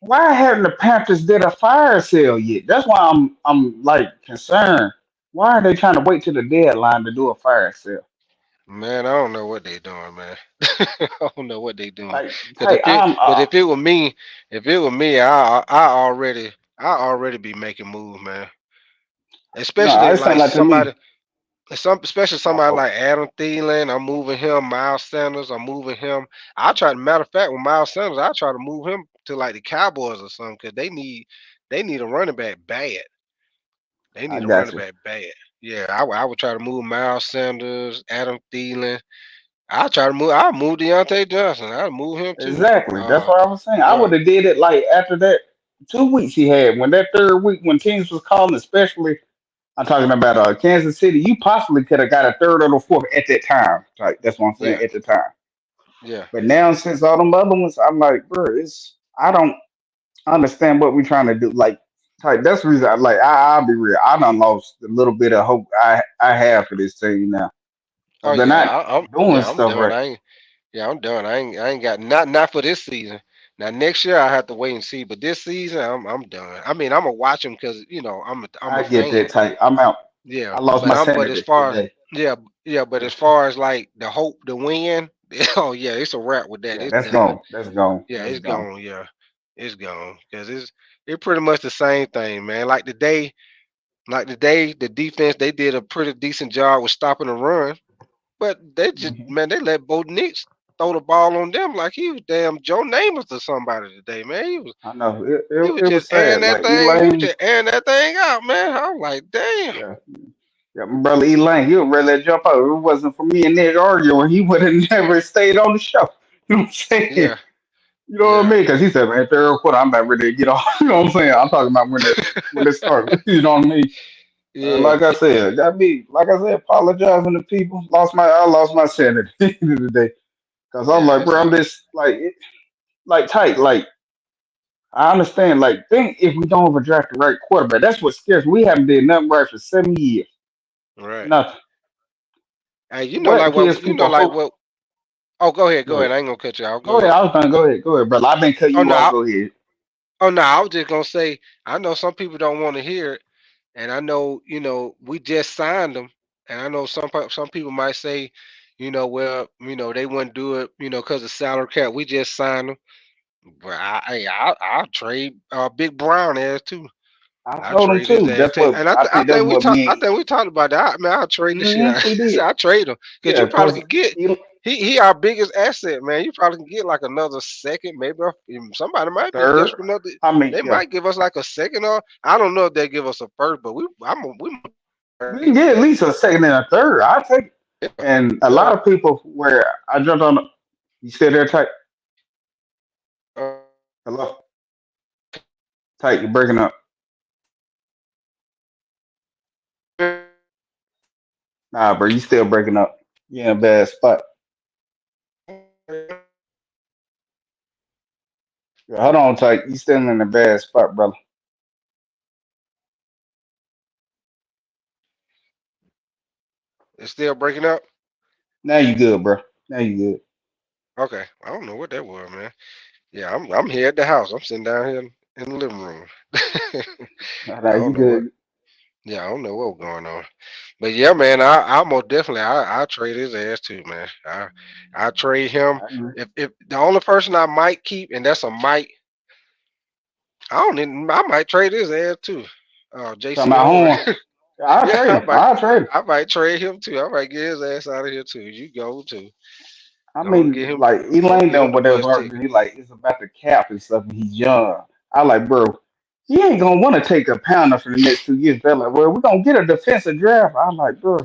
why haven't the Panthers did a fire sale yet? That's why I'm like concerned. Why are they trying to wait to the deadline to do a fire sale? Man, I don't know what they doing, man. I don't know what they doing. Like, Cause hey, but if it were me, I already be making moves, man. no, Especially it sounds like like to me. especially My somebody fault. like Adam Thielen. I'm moving him. Miles Sanders. I'm moving him. I try. Matter of fact, with Miles Sanders, I try to move him to like the Cowboys or something because they need a running back bad. They I need a got running you. back bad. Yeah, I would try to move Miles Sanders, Adam Thielen. I try to move. I move Deontay Johnson. I move him too. Exactly. That's what I was saying. I Yeah, would have did it like after that 2 weeks he had. When that third week, when teams was calling, especially I'm talking about Kansas City, you possibly could have got a third or the fourth at that time. Like that's what I'm saying yeah, at the time. yeah. But now since all them other ones, I'm like, bro, it's I don't understand what we're trying to do. Like that's the reason. I'll be real. I done lost a little bit of hope I have for this team now Oh because they're yeah, not doing yeah. I'm stuff done. right. Yeah, I'm done. I ain't got not for this season. Now next year I have to wait and see. But this season I'm done. I mean I'm gonna watch them because I'm a I get fan. that type. I'm out. Yeah, I lost my but as sanity far today. yeah yeah, but as far as like the hope to win, oh yeah, it's a wrap with that. Yeah, It's that's done. gone. That's gone. Yeah, That's it's gone. gone. Yeah, it's gone because it's pretty much the same thing, man. Like today, the defense they did a pretty decent job with stopping the run, but they just Hmm. man they let Bo Nix throw the ball on them like he was damn Joe Namath or somebody today, man. I know He was it just was airing sad. that Like thing. He was Elaine, just airing that thing out, man. I was like, damn. yeah, yeah, my brother Elaine, he would rather jump out. If it wasn't for me and Nick arguing, he would have never stayed on the show. You know what I'm saying? Yeah, You know what I yeah, mean? Because he said, man, third quarter, I'm about ready to get off. You know what I'm saying? I'm talking about when it started. You know what I mean? yeah, Like I said, got me. Like I said, apologizing to people. I lost my sanity at the end of the day. Because I'm yeah. like, It's bro, I'm all just like tight. Like I understand. Like think if we don't overdraft the right quarterback, that's what scares me. We haven't did nothing right for 7 years. right. Nothing. Hey, What gives people like hope? what? Oh, go ahead, Go go ahead. ahead. I ain't gonna cut you out. Go Go ahead. ahead. I was done. Go ahead. Go ahead, brother. I've been cutting Oh you no, off. Go ahead. I was just gonna say. I know some people don't want to hear it, and I know we just signed them, and I know some people might say, well, they wouldn't do it, because of salary cap. We just signed them, but I'll trade Big Brown ass too. I I told him trade his too. ass That's too, what and I think. That's what I me. think we talked about that. Man, I'll trade the shit out. We did. I trade him because Yeah, you probably because could get. He our biggest asset, man. You probably can get like another second, maybe somebody might be third. desperate enough. I mean, They yeah, might give us like a second, or I don't know if they give us a first, but we we can get at least a second and a third. I take. It. yeah, And a lot yeah. of people where I jumped on. You still there, tight? Hello, tight. You're breaking up. Nah, bro, you still breaking up. You in a bad spot. Yeah, hold on, tight. You still in a bad spot, brother. It's still breaking up. Now you good, bro. Now you good. Okay, I don't know what that was, man. Yeah, I'm here at the house. I'm sitting down here in the living room. Nah, I nah, you don't know what. good. Yeah, I don't know what's going on. But yeah, man, I most definitely I trade his ass too, man. I trade him. I agree. If the only person I might keep, and that's a might, I might trade his ass too. Talking JC about Horn. horn. I'll Yeah, trade him. I'll trade him. I might trade him too. I might get his ass out of here too. You go too. I Go and mean, like go and Elaine get him done the whatever bus argument. ticket. He like it's about the cap and stuff, and he's young. I like, bro, he ain't gonna want to take a pounder for the next 2 years. They're like, well, we're gonna get a defensive draft. I'm like, bro,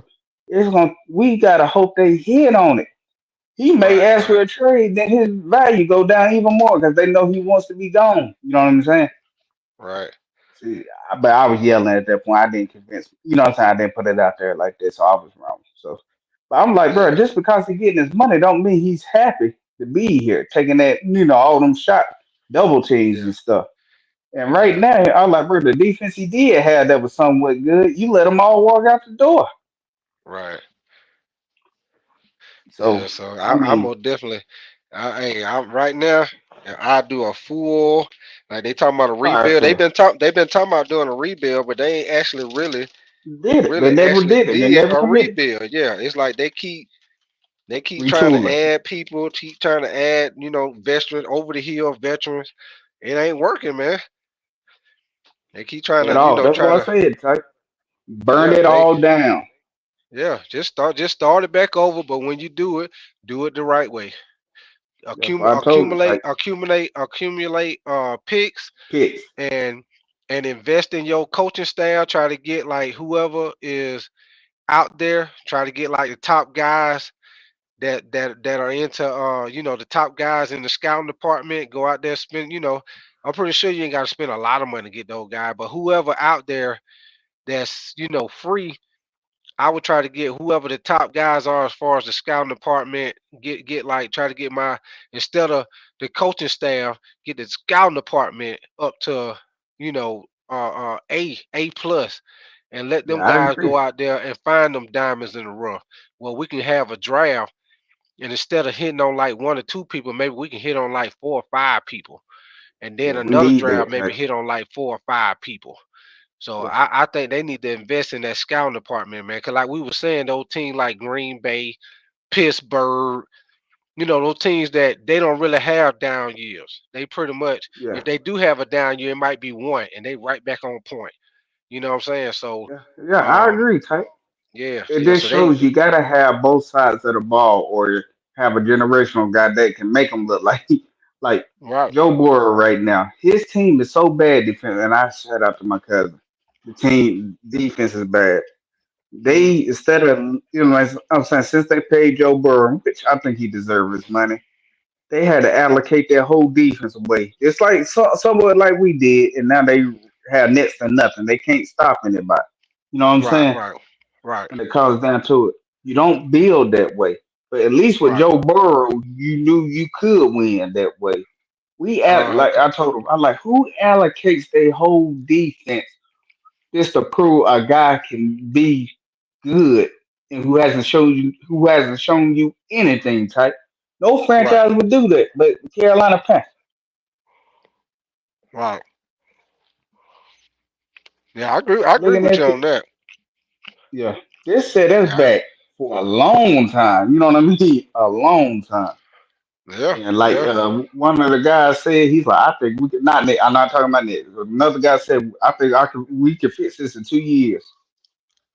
it's gonna we gotta hope they hit on it. He may Right, ask for right, a trade, then his value go down even more because they know he wants to be gone. You know what I'm saying? right. See, but I was yelling at that point. I didn't convince. You know what I'm saying? I didn't put it out there like this, so I was wrong. So, but I'm like, bro, Yeah, just because he's getting his money, don't mean he's happy to be here, taking that, all them shot double teams yeah, and stuff. And right yeah. now, I'm like, bro, the defense he did have that was somewhat good. You let them all walk out the door. Right. So, Yeah, so I I'm mean, most definitely. Hey, I'm right now. I do a full like they talking about a fire rebuild. sale. They've been talking about doing a rebuild, but they ain't actually really. Did it? They really never actually did it. They did never a committed. rebuild. Yeah, it's like they keep trying to Retooling add people, keep trying to add, veterans over the hill veterans. It ain't working, man. They keep trying at to, all. That's try what I to, said. Type. Burn yeah, it all down. just start it back over. But when you do it the right way. That's what I told them. Type Accumulate picks picks. and invest in your coaching staff. Try to get like whoever is out there. Try to get like the top guys that are into the top guys in the scouting department. Go out there, spend. I'm pretty sure you ain't got to spend a lot of money to get those guys, but whoever out there that's free, I would try to get whoever the top guys are as far as the scouting department. Get like try to get my instead of the coaching staff, get the scouting department up to A plus, and let Yeah, them I guys agree. go out there and find them diamonds in the rough. Well, we can have a draft, and instead of hitting on like one or two people, maybe we can hit on like four or five people, and then Yeah, we another need draft that maybe type. hit on like four or five people. So Yeah, I think they need to invest in that scouting department, man. Cause like we were saying, those teams like Green Bay, Pittsburgh, those teams that they don't really have down years. They pretty much, yeah, if they do have a down year, it might be one, and they right back on point. You know what I'm saying? So, yeah, yeah. I um, agree. Type. yeah, It yeah. just So they, shows you gotta have both sides of the ball, or have a generational guy that can make them look like like right, Joe Burrow right now. His team is so bad defense, and I shout out to my cousin. The team defense is bad. hmm They instead of as I'm saying, since they paid Joe Burrow, which I think he deserves his money, they had to allocate their whole defense away. It's like somewhat like we did, and now they have next to nothing. They can't stop anybody. You know what I'm right, saying? right, right, When it comes down to it, you don't build that way. But at least with right. Joe Burrow, you knew you could win that way. Uh Like I told him, I'm like, who allocates their whole defense just to prove a guy can be good and who hasn't shown you anything type. No right, franchise would do that, but Carolina Panthers. right. Yeah, I agree. I agree Looking with you at on it, that. yeah, this set us Yeah, back for a long time. You know what I mean? A long time. yeah, And like yeah. one of the guys said, he's like, I think we could not. Nick, I'm not talking about Nick. Another guy said, I think I could. We could fix this in 2 years.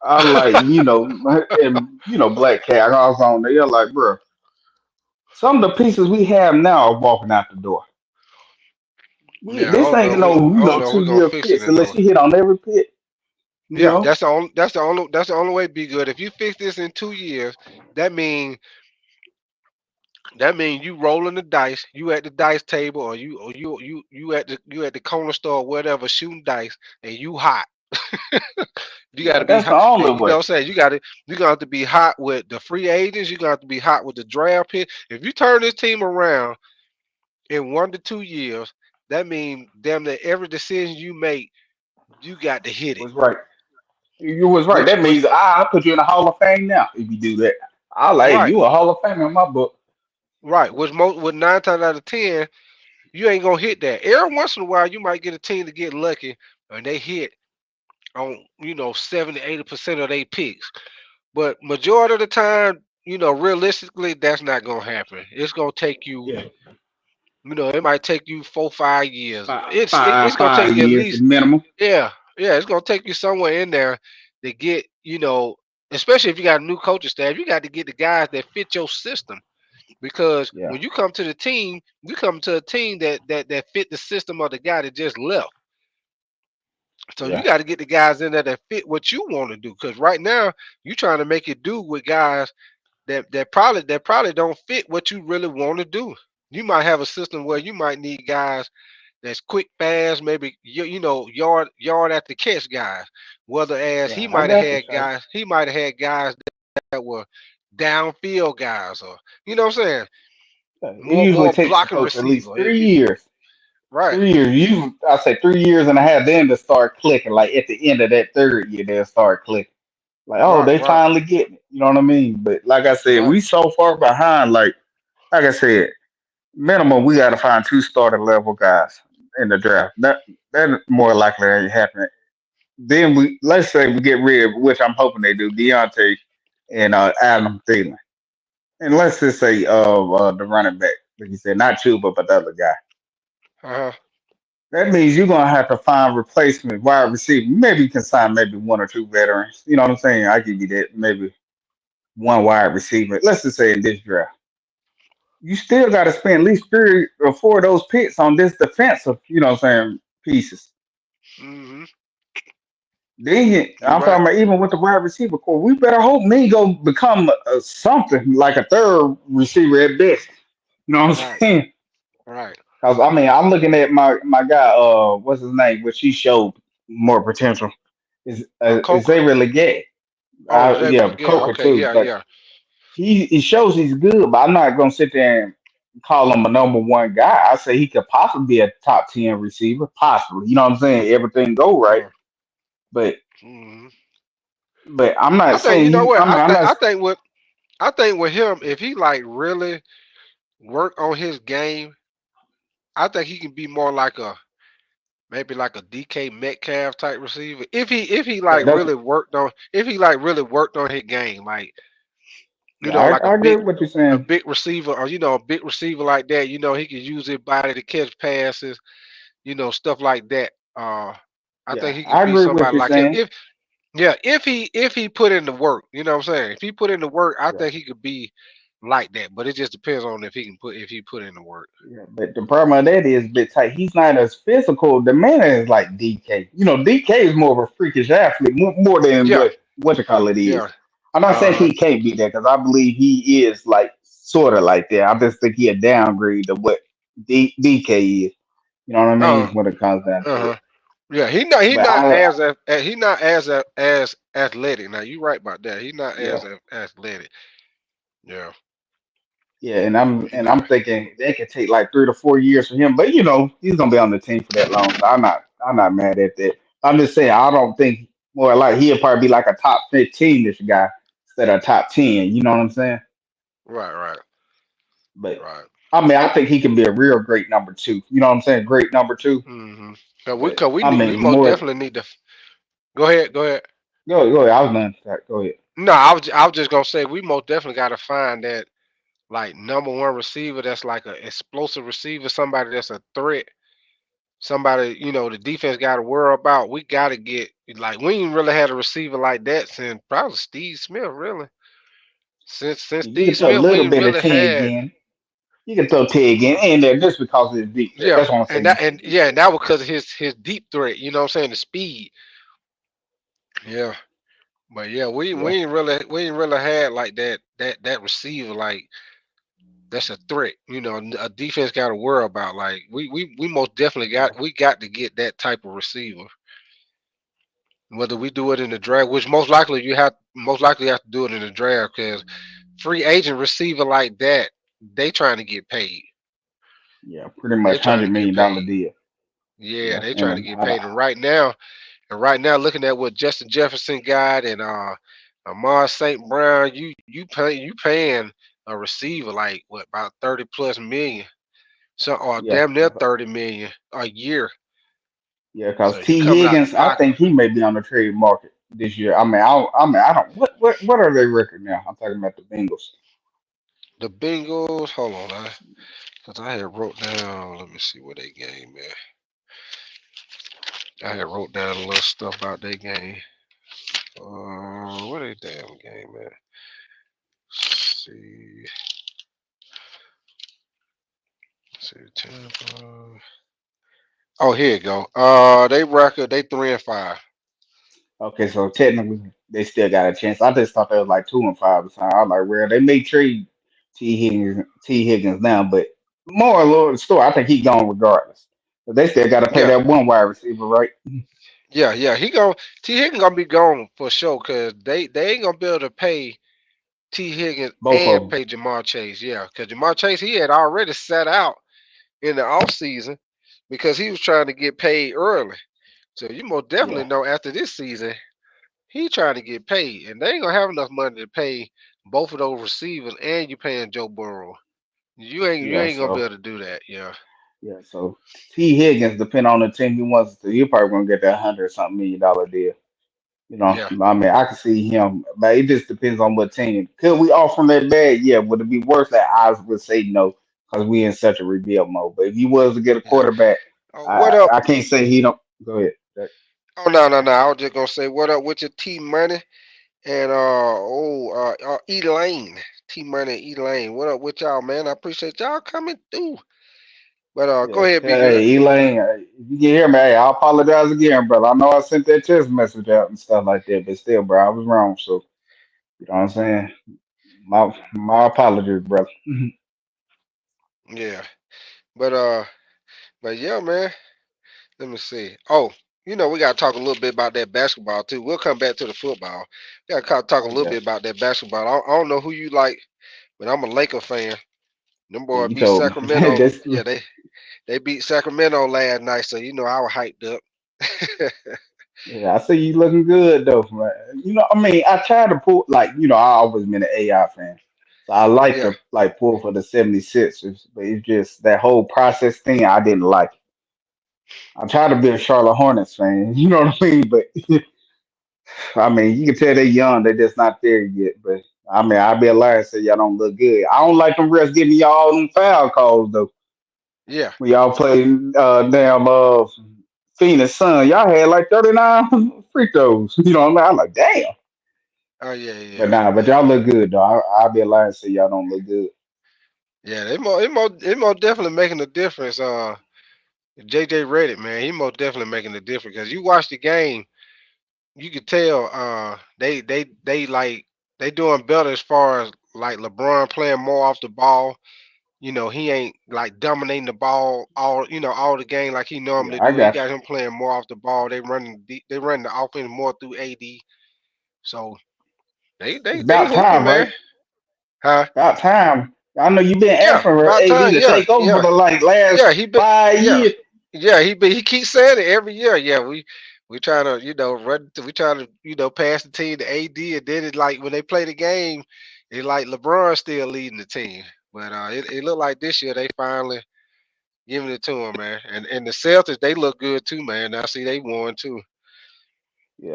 I like, and Black Cat. I was on there. You're like, bro, some of the pieces we have now are walking out the door. Yeah, I This don't know. ain't If we, no, I don't know. If we're gonna 2 year fix it fix in unless no. you hit on every pit. You Yeah, know, that's the only way to be good. If you fix this in 2 years, that mean you rolling the dice. You at the dice table, or you at the corner store, or whatever, shooting dice, and you hot. You got yeah, to be that's the hot. only And you know way. what I'm saying? You got to have to be hot with the free agents. You got to be hot with the draft pick. If you turn this team around in 1 to 2 years, that means damn near every decision you make, you got to hit it. Was right. You was right. Which That was means I put you in the Hall of Fame now if you do that. I like right, you a Hall of Fame in my book. right. With 9 times out of 10, you ain't gonna hit that. Every once in a while, you might get a team to get lucky and they hit on 70-80% of their picks. But majority of the time, realistically, that's not gonna happen. It's gonna take you. Yeah, It might take you 4 5 years. It's gonna take five you at years least. minimum. Yeah, yeah, it's gonna take you somewhere in there to get, especially if you got a new coaching staff, you got to get the guys that fit your system. Because Yeah, when you come to the team, you come to a team that fit the system of the guy that just left. So you yeah, got to get the guys in there that fit what you want to do. Because right now you're trying to make it do with guys that probably don't fit what you really want to do. You might have a system where you might need guys that's quick, fast, maybe yard after catch guys. Whether as yeah. I got you, Type. he might have had guys that were downfield guys, or what I'm saying, Yeah, it usually more takes a blocking coach at least receiver. 3 years. Right, 3 years. I say 3 years and a half. Then to start clicking. Like at the end of that third year, they'll start clicking. Like, oh, right, they right, finally getting it. You know what I mean? But like I said, right. we so far behind. Like I said, minimum we got to find two starter level guys in the draft. That more likely ain't happening. then we let's say we get rid of, which I'm hoping they do, Deontay and Adam Thielen, and let's just say the running back, like you said, not Chuba, but the other guy. Uh-huh. That means you're gonna have to find replacement wide receiver. Maybe you can sign maybe one or two veterans. You know what I'm saying? I give you that. Maybe one wide receiver. Let's just say in this draft, you still got to spend at least 3 or 4 of those picks on this defensive. You know what I'm saying? Pieces. Hmm. Then You're I'm right. talking about even with the wide receiver core, we better hope me go become something like a third receiver at best. You know what I'm Right. saying? Right. Because I mean, I'm looking at my guy. What's his name? Which he showed more potential. Is Coker. they really get? Oh, Xavier Yeah, Leggett. Coker Okay. too. Yeah. But Yeah. he shows he's good. But I'm not gonna sit there and call him a number one guy. I say he could possibly be a top 10 receiver, possibly. You know what I'm saying? Everything go right, Yeah. but Hmm. I'm not I think you saying know he. what I mean, I'm not. I think with him, if he like really work on his game, I think he can be more like a maybe like a DK Metcalf type receiver. If he like That's really worked on if he like really worked on his game, like yeah. like I agree with what you're a saying. big receiver or a big receiver like that, he can use his body to catch passes, stuff like that. I Yeah, think he could I be agree with what somebody you're like him. saying. If he put in the work, you know what I'm saying? If he put in the work, I Yeah. think he could be like that. But it just depends on if he put in the work. Yeah, but the problem with that is a bit tight. He's not as physical. The man is like DK. You know, DK is more of a freakish athlete, more than Yeah, what you call it yeah. is. I'm not saying Uh-huh. he can't be that because I believe he is like sort of like that. I just think he a downgrade of what DK is. You know what I mean? Uh When it comes down to it. uh-huh. Yeah, he But not as he not as athletic. Now you right about that. He not yeah, as athletic. Yeah, yeah, and he not. I'm thinking they could take like 3 to 4 years for him. But he's gonna be on the team for that long, so I'm not mad at that. I'm just saying I don't think more like he'll probably be like a top 15 this guy instead of top 10. You know what I'm saying? Right, right, But right. I mean I think he can be a real great number two. You know what I'm saying? Great number two. Mm-hmm. Cause we But cause we I need we mean most more definitely need to go ahead, go ahead. go ahead. I was done. Go ahead. No, I was just gonna say we most definitely got to find that like number one receiver that's like an explosive receiver, somebody that's a threat, somebody the defense got to worry about. We got to get like we ain't really had a receiver like that since probably Steve Smith, really. Since You Steve can throw a Smith, we little ain't bit of really Tig had. in. You can throw Tig in there just because of his deep threat. Yeah, That's what I'm and saying. You that can and do yeah, that. and that was because of his deep threat. You know what I'm saying? The speed. Yeah, but yeah, Yeah. we ain't really had like that receiver like that's a threat. A defense got to worry about. Like we most definitely Yeah. got to get that type of receiver. Whether we do it in the draft, which most likely have to do it in the draft because free agent receiver like that, they trying to get paid. Yeah, pretty They much trying to get $100 million paid. deal. Yeah, Yeah, they trying to and get paid. And right now, looking at what Justin Jefferson got and Amar St. Brown, you paying a receiver like what about 30 plus million, so or yeah, damn near 30 million a year. yeah, So because you T coming out the Higgins, I pocket. think he may be on the trade market this year. I don't. What are they record now? I'm talking about the Bengals. The Bengals, hold on, because I had wrote down. Let me see what they game at. I had wrote down a little stuff about their game. What they damn game at? See, see, Tampa. Oh, here you go. They 3-5. Okay, so technically they still got a chance. I just thought they was like 2-5 or something. I was like, well, they may trade T Higgins now, but more or less the story. I think he gone regardless. But they still got to pay Yeah, that one wide receiver, right? yeah. T Higgins gonna be gone for sure because they ain't gonna be able to pay T Higgins Both of and them. pay Jamar Chase. Yeah, because Jamar Chase he had already sat out in the offseason because he was trying to get paid early. So you most definitely Yeah, know after this season he trying to get paid, and they ain't gonna have enough money to pay both of those receivers, and you paying Joe Burrow. You ain't yeah. gonna be So able to do that. Yeah. Yeah, so T Higgins, depending on the team he wants to, you're probably gonna get that $100 something million deal. You know, Yeah, I mean, I can see him, but it just depends on what team. Could we offer him that bad? Yeah. Would it be worth that? I would say no, because we in such a rebuild mode. But if he was to get a yeah. quarterback, What up? I can't say he don't. Go ahead. Oh no, no, no. I was just gonna say what up with your T Money and Elaine. T Money, Elaine. What up with y'all, man? I appreciate y'all coming through. But go Yeah. ahead, be good. Hey, Elaine, if you can hear me, hey, I apologize again, brother. I know I sent that text message out and stuff like that, but still, bro, I was wrong. So you know what I'm saying? My apologies, brother. Yeah. But but yeah, man. Let me see. Oh, we gotta talk a little bit about that basketball too. We'll come back to the football. We gotta talk a Oh little yeah, bit about that basketball. I don't know who you like, but I'm a Laker fan. Them yeah. boys You beat told me. Sacramento. That's Yeah, they beat Sacramento last night, so I was hyped up. Yeah, I see you looking good though, man. I mean, I try to pull like, I always been an AI fan. So I like Yeah, to like pull for the 76ers, but it's just that whole process thing I didn't like. I try to be a Charlotte Hornets fan, you know what I mean? But I mean, you can tell they're young, they're just not there yet. But I mean, I'd be a liar and say y'all don't look good. I don't like them refs giving y'all all them foul calls though. yeah. When y'all play damn Phoenix Sun, y'all had like 39 free throws. You know what I mean? I'm like, damn. Oh yeah, But yeah, nah, but yeah, y'all look good though. I'll be lying and say y'all don't look good. yeah. They more definitely making a difference. JJ Reddick, man, he most definitely making a difference because you watch the game, you could tell they like they doing better as far as like LeBron playing more off the ball. He ain't like dominating the ball all the game like he Yeah, normally I do. He got you. got him playing more off the ball. They running the offense more through AD. So they It's they they about hooping, time, right? man. Huh? About time. I know you've been Yeah, asking for about AD time. to Yeah, take over for yeah, the like last yeah. He been 5 years. yeah, yeah. He keeps saying it every year. Yeah, we trying to run. We trying to pass the team to AD, and then it like when they play the game, it like LeBron still leading the team. But it looked like this year they finally giving it to him, man. And the Celtics they look good too, man. Now see they won too.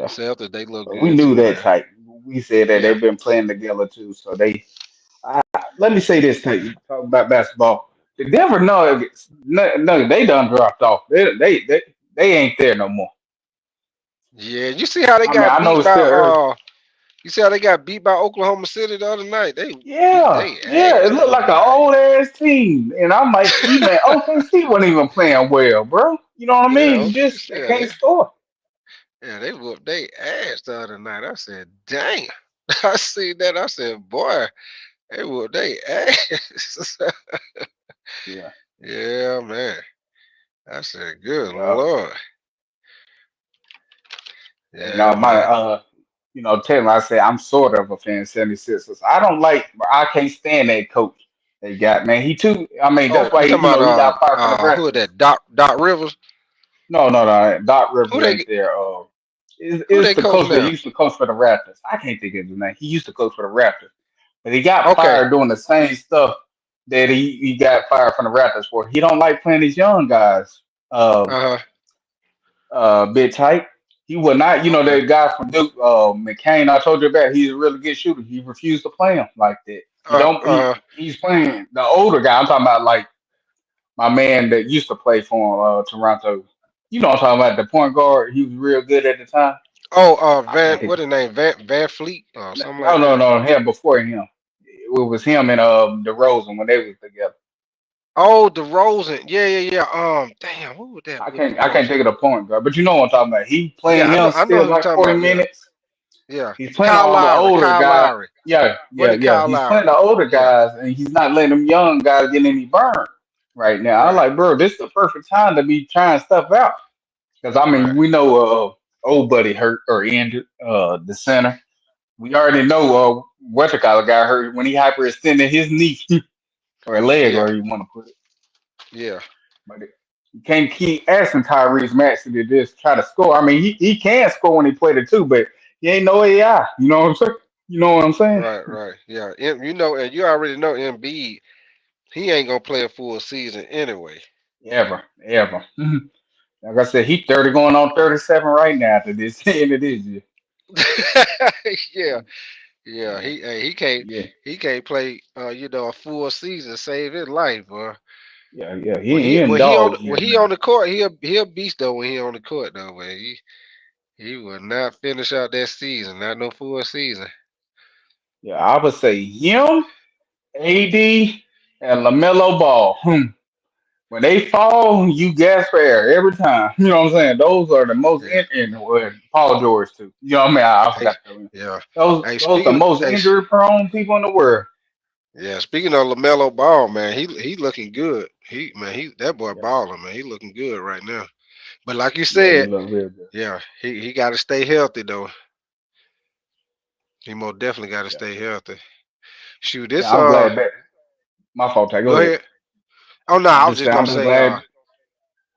The Yeah. Celtics they look So we good knew too, that man. type. We said that Yeah, they've been playing together too. So let me say this type. You talk about basketball. The Denver Nuggets, no, they done dropped off. They ain't there no more. yeah. You see how they I mean, got I know beat it's by still early. You see how they got beat by Oklahoma City the other night? They beat Yeah, they yeah, it ass the looked other like an night. old ass team, and I'm like, even OKC wasn't even playing well, bro. You know what I Yeah, mean? okay. Just they Yeah, can't score. they whooped they ass the other night. I said, damn. I see that. I said, boy, they whooped they ass. Yeah, Yeah, man. I said, good yeah. lord. And Yeah, my man. tell me, I say I'm sort of a fan of 76ers. I don't like, I can't stand that coach they got, man. He too. I mean, that's Oh, why you talking about he got fired from the who is Raptors. that? Doc Rivers? No, no, no. Doc Who Rivers they ain't there. who It's they the coach coach that now? used to coach for the Raptors. I can't think of his name. He used to coach for the Raptors, but he got Okay. fired doing the same stuff that he got fired from the Raptors for. He don't like playing these young guys. Uh, Uh-huh. bit tight. He would not, Okay. that guy from Duke, McCain. I told you about. He's a really good shooter. He refused to play him like that. He don't. Uh-huh. He's playing the older guy. I'm talking about like my man that used to play for Toronto. You know what I'm talking about, the point guard. He was real good at the time. Oh, I can't Van think. what his name? Van Fleet or something No, like no, that. no. Him before him. It was him and DeRozan when they was together. Oh, the Rosen. Yeah, yeah, yeah. Damn, who was that with the I can't Rosen? think of the point guard, but you know what I'm talking about. He Yeah, playing him I know still who you're like talking 40 about. Yeah, minutes. yeah. He's playing Kyle all the Lowry. older Kyle guys. Lowry. Yeah, What yeah, did yeah. Kyle He's playing Lowry? the older Yeah, guys, and he's not letting them young guys get any burn right now. I'm right, like, bro, this is the perfect time to be trying stuff out. Because I mean, right. we know old buddy hurt or injured, the center. We already know what the collar got hurt when he hyperextended his knee or leg, Yeah, or you want to put it. yeah. But you can't keep asking Tyrese Maxey to just try to score. I mean, he can score when he played it too, but he ain't no AI. You know what I'm saying? You know what I'm saying? Right, right. Yeah. And you already know Embiid, he ain't gonna play a full season anyway. ever, ever. Like I said, he's 30 going on 37 right now after this end of this year. Yeah, yeah. Yeah, yeah, He can't play a full season, save his life, bro. yeah, yeah. He in dog When years he now. on the court, he a beast though when he on the court though, man. He will not finish out that season, not no full season. Yeah, I would say him, AD, and LaMelo Ball. When they fall, you gasp for air every time. You know what I'm saying? Those are the most Yeah. Paul George too. You know what I mean? I Hey, forgot to. yeah. Those Hey, those the most injury prone people in the world. yeah. Speaking of Lamelo Ball, man, he looking good. He that boy Yeah, balling, man. He looking good right now. But like you yeah, he said, look real good. yeah, he got to stay healthy though. He most definitely got to Yeah, stay healthy. Shoot, yeah. this I'm glad that my fault. Go go ahead. ahead. Oh no, I'm I was just just saying. gonna I'm just say glad.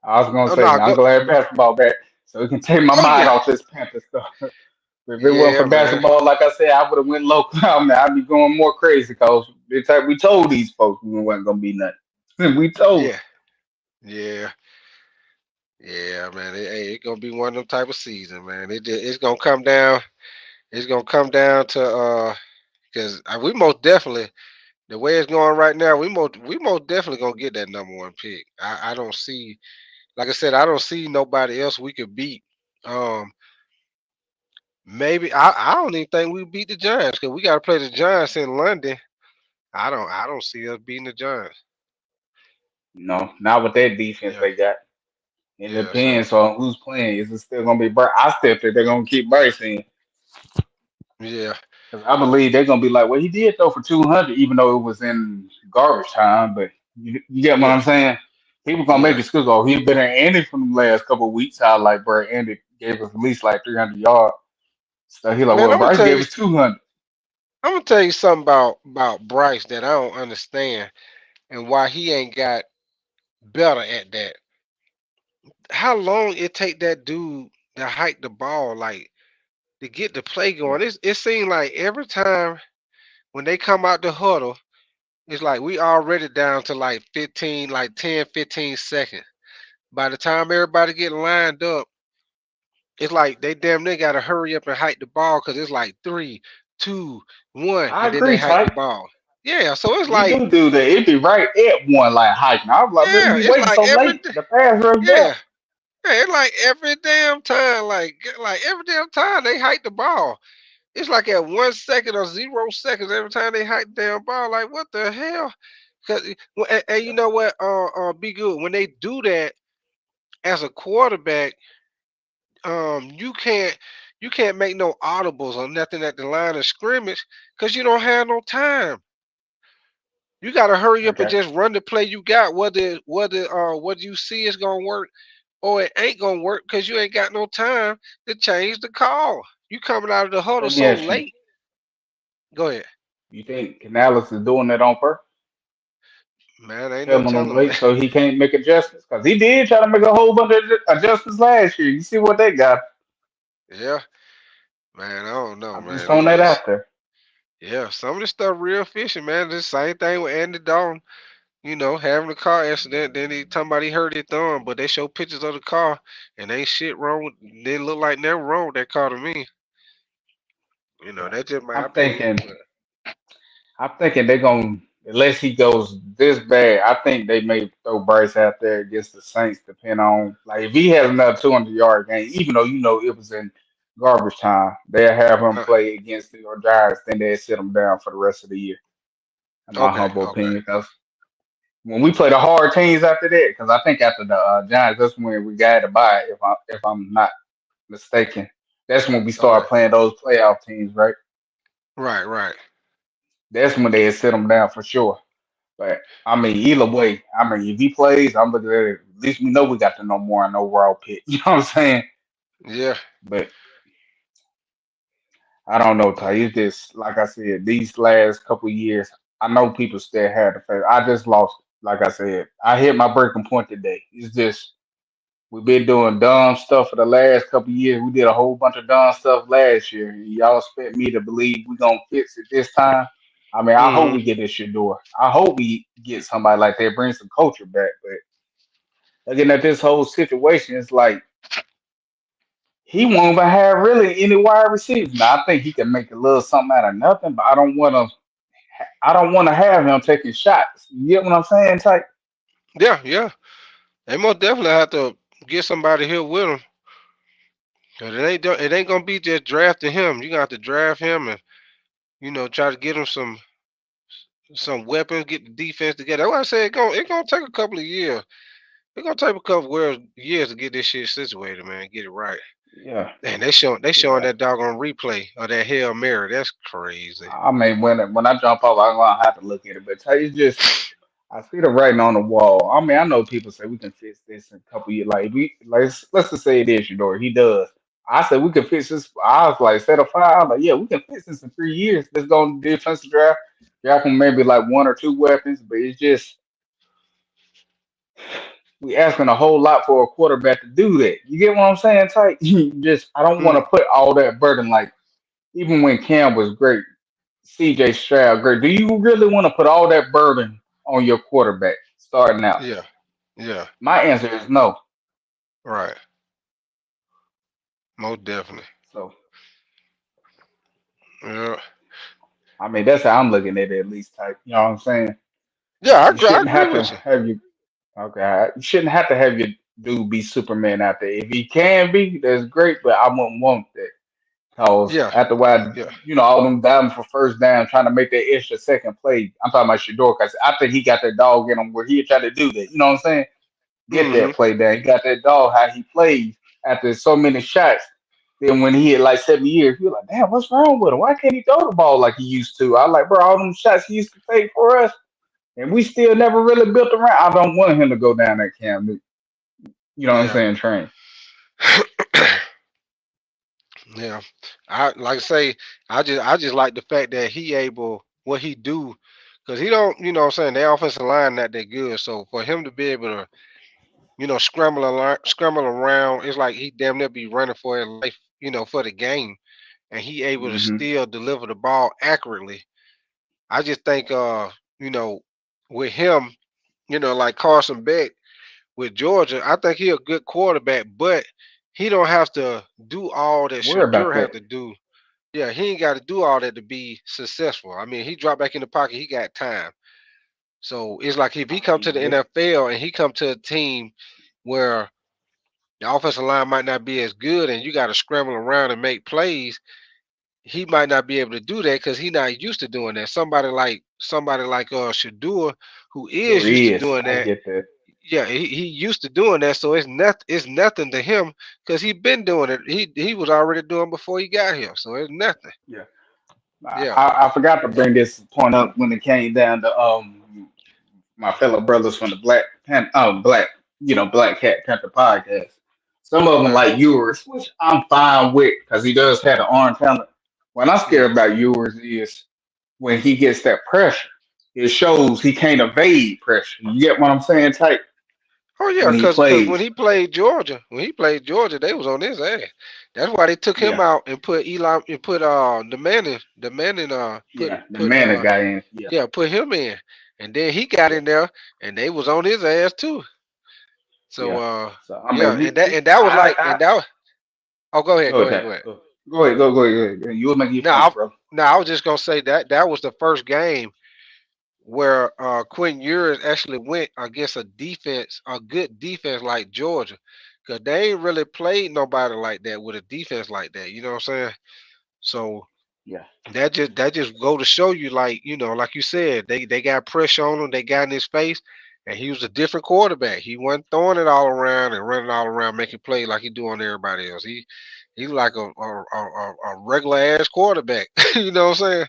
I was gonna oh say no, I'm go glad basketball back, so we can take my oh mind yeah. off this Panther stuff. If it wasn't for Yeah, man. basketball, like I said, I would have went local. I mean, I'd be going more crazy because we told these folks we wasn't gonna be nothing. We told. Yeah. Yeah. Yeah, man. It gonna be one of them type of season, man. It's gonna come down. It's gonna come down to because we most definitely the way it's going right now, we most definitely gonna get that number one pick. I don't see, like I said, I don't see nobody else we could beat. Um, maybe I don't even think we beat the Giants because we got to play the Giants in London. I don't see us beating the Giants. No, not with that defense Yeah, they got. It yeah. So depends on who's playing. Is it still gonna be Bryce? I still think they're gonna keep Bryce in yeah, because I believe they're gonna be like, well, he did throw for 200, even though it was in garbage time. But you get what yeah, I'm saying? People gonna make yeah. it school go. He better than Andy from the last couple of weeks. I like, bro, Andy gave us at least like 300 yards. So he like, Man, well, Bryce gave us 200. I'm gonna tell you something about Bryce that I don't understand and why he ain't got better at that. How long it take that dude to hike the ball, like to get the play Yeah, going? It seems like every time when they come out the huddle, it's like we already down to like 15, like 10, 15 seconds. By the time everybody get lined up, it's like they damn near gotta hurry up and hike the ball because it's like three, two, one, I and then they agree, hike the Tyke. ball. Yeah, so it's You like, do that. It be right at one like hiking. I was like, man, yeah, we it's waiting like so late. The pass rush back. yeah, yeah, it's like every damn time, like every damn time they hike the ball. It's like at 1 second or 0 seconds every time they hike the damn ball. Like what the hell? Cause and you Yeah, know what? Be good when they do that as a quarterback. You can't make no audibles or nothing at the line of scrimmage because you don't have no time. You gotta hurry up and okay. just run the play you got, whether what you see is gonna work or it ain't gonna work because you ain't got no time to change the call. You coming out of the huddle Let me so ask you. late. Go ahead, You think Canales is doing that on purpose? man. Ain't no Telling them telling. late so he can't make adjustments? Because he did try to make a whole bunch of adjustments last year. You see what they got? Yeah, man. I don't know, I'm just man. It throwing that just out there. yeah. Some of this stuff real fishy, man. The same thing with Andy Dalton. Having a car accident. Then he talking about he hurt his thumb, but they show pictures of the car and ain't shit wrong with. They look like nothing wrong with that car to me. Yeah. That's just my I'm opinion. thinking. I'm thinking they're gonna unless he goes this bad. I think they may throw Bryce out there against the Saints, depending on like if he has another 200-yard game, even though it was in garbage time, they'll have him Uh, play against the Giants. Then they sit him down for the rest of the year. In my okay, humble okay. opinion, because when we play the hard teams after that, because I think after the Giants, that's when we got to buy. If I'm not mistaken, that's when we Okay. start playing those playoff teams, right? Right, right. That's when they sit him down for sure. But I mean, either way, I mean, if he plays, I'm looking at it. At least we know we got the number one overall pick. You know what I'm saying? Yeah, But I don't know, Ty. yeah, It's just like I said, these last couple years, I know people still had the faith. I just lost. Like I said, I hit my breaking point today. It's just we've been doing dumb stuff for the last couple years. We did a whole bunch of dumb stuff last year. Y'all expect me to believe we gonna fix it this time? I mean, I hope hmm we get this Shador. I hope we get somebody like that, bring some culture back. looking at this whole situation, it's like he won't even have really any wide receivers. Now I think he can make a little something out of nothing, but I don't want to have him taking shots. You get what I'm saying? Type. Yeah, yeah. They most definitely have to get somebody here with them. Cause it ain't gonna be just drafting him. You got to draft him and try to get him some weapons, get the defense together. That's why I say it gonna take a couple of years. It's gonna take a couple of years to get this shit situated, man. Get it right. Yeah, And they showing yeah. that doggone replay of that Hail Mary. That's crazy. I mean, when I jump off, I'm gonna have to look at it. But tell you just, I see the writing on the wall. I mean, I know people say we can fix this in a couple years. Like let's just say it is Shador. He does. I said we can fix this. I was like, set a fire. I was like, yeah, we can fix this in 3 years. Let's go on the defensive draft. Draft from maybe like one or two weapons. But it's just we asking a whole lot for a quarterback to do that. You get what I'm saying? Type. Just I don't want Mm, to put all that burden. Like even when Cam was great. CJ Stroud, great. Do you really want to put all that burden on your quarterback starting out? yeah, yeah, My answer is no. right. Most definitely. So, Yeah, I mean, that's how I'm looking at it, at least. Type, you know what I'm saying? yeah. You I shouldn't agree have to with you. have you. Okay, you shouldn't have to have your dude be Superman out there. If he can be, that's great. But I wouldn't want that because Yeah, after a while, yeah. all them diving for first down, trying to make that extra second play. I'm talking about Shador because I think he got that dog in him where he tried to do that. You know what I'm saying? Get Hmm. that play down. He got that dog how he plays after so many shots. Then when he had like 7 years, you're like, damn, what's wrong with him? Why can't he throw the ball like he used to? I like, bro, all them shots he used to take for us, and we still never really built around. I don't want him to go down that Cam Newton. You know what I'm Yeah. saying? Train. Yeah. I like I say, I just like the fact that he able what he do, because he don't, what I'm saying, their offensive line not that good. So for him to be able to, scramble around, it's like he damn near be running for his life, for the game. And he able to Hmm. still deliver the ball accurately. I just think you know, with him, like Carson Beck with Georgia, I think he a good quarterback, but he don't have to do all that Worry about Shadur that. had to do. Yeah, he ain't got to do all that to be successful. I mean, he dropped back in the pocket, he got time. So it's like if he come to the Yeah, NFL and he come to a team where the offensive line might not be as good and you got to scramble around and make plays, he might not be able to do that because he's not used to doing that. Somebody like Shadur, who sure is used to is. doing I that. get that. Yeah, he used to doing that, so it's nothing to him because he been doing it. He was already doing before he got here, so it's nothing. Yeah. Yeah, I forgot to bring this point up when it came down to my fellow brothers from the Black Cat Panther podcast. Some of them okay. like yours, which I'm fine with because he does have the arm talent. What I'm scared Hmm. about yours is when he gets that pressure, it shows he can't evade pressure. You get what I'm saying? Type Oh yeah, when he cause when plays. he played Georgia, they was on his ass. That's why they took him Yeah, out and put Eli and put the man in yeah, the man that got in. Yeah, put him in, and then he got yeah, in there and they was on his ass too. So yeah. So I yeah, mean, and that was like I and that was, oh, go ahead, go go ahead, ahead, Pat. go ahead. Go ahead. You were making your No, points, bro. I was just gonna say that was the first game where Quinn Ewers actually went against a good defense like Georgia, because they ain't really played nobody like that with a defense like that. You know what I'm saying? So Yeah, that just go to show you, like like you said, they got pressure on him, they got in his face, and he was a different quarterback. He wasn't throwing it all around and running all around making plays like he do on everybody else. He like a regular ass quarterback. You know what I'm saying?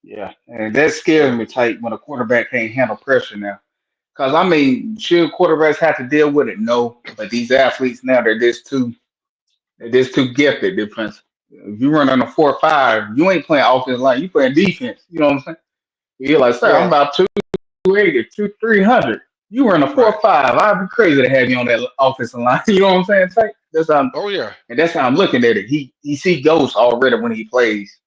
yeah, and that scares Yeah. me tight when a quarterback can't handle pressure now. Because I mean, should quarterbacks have to deal with it? No, but these athletes now they're just too gifted defense. If you run on a 4-5, you ain't playing offense line, you playing defense. You know what I'm saying? You're like, sir, I'm Yeah. about 280, 300. You run a Right. 4-5. I'd be crazy to have you on that offensive line. You know what I'm saying? Tight. Oh yeah. And that's how I'm looking at it. He see ghosts already when he plays.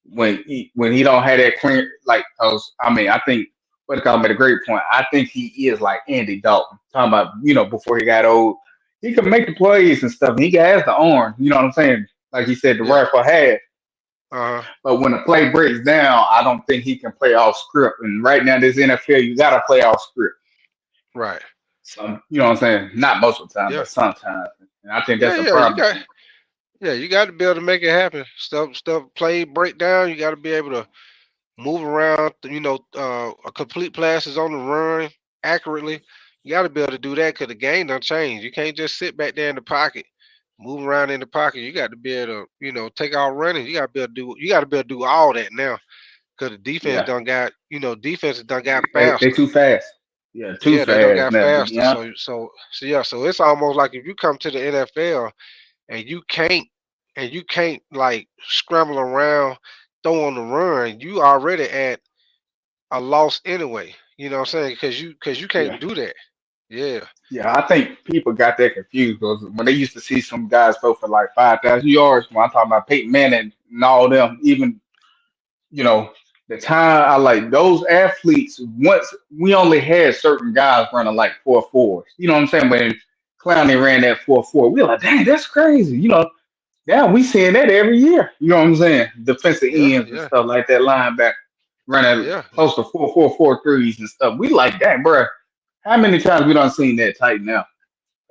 When he don't have that clear, like, cause I mean, I think what call made a great point. I think he is like Andy Dalton. Talking about, before he got old, he can make the plays and stuff. He has the arm. You know what I'm saying? Like he said, the Yeah. rifle had. Uh huh. But when the play breaks down, I don't think he can play off script. And right now, this NFL, you got to play off script. Right. You know what I'm saying? Not most of the time, Yeah. but sometimes. And I think Yeah. that's a Yeah. You problem. got. Yeah. You got to be able to make it happen. Stuff. Play breakdown. You got to be able to move around. A complete passes on the run accurately. You got to be able to do that because the game don't change. You can't just sit back there in the pocket, move around in the pocket. You got to be able to, take off running. You got to be able to do. You got to be able to do all that now because the defense Yeah, done got. Defense done got they faster. too fast. Yeah, too Yeah, they done fast got now. To be faster. honest, So yeah. So it's almost like if you come to the NFL and you can't like scramble around, throw on the run, you already at a loss anyway. You know what I'm saying? Because you yeah. can't do that. Yeah, Yeah, I think people got that confused because when they used to see some guys throw for like 5,000 yards, when I'm talking about Peyton Manning and all them, even, you know, the time I like those athletes, once we only had certain guys running like 4.4s. You know what I'm saying? When Clowney ran that 4.4, we were like, dang, that's crazy. Now we seeing that every year. You know what I'm saying? Defensive yeah, ends and yeah, stuff like that, linebacker running yeah, close to 4.44 threes and stuff. We like, dang, bro, how many times we done seen that tight now?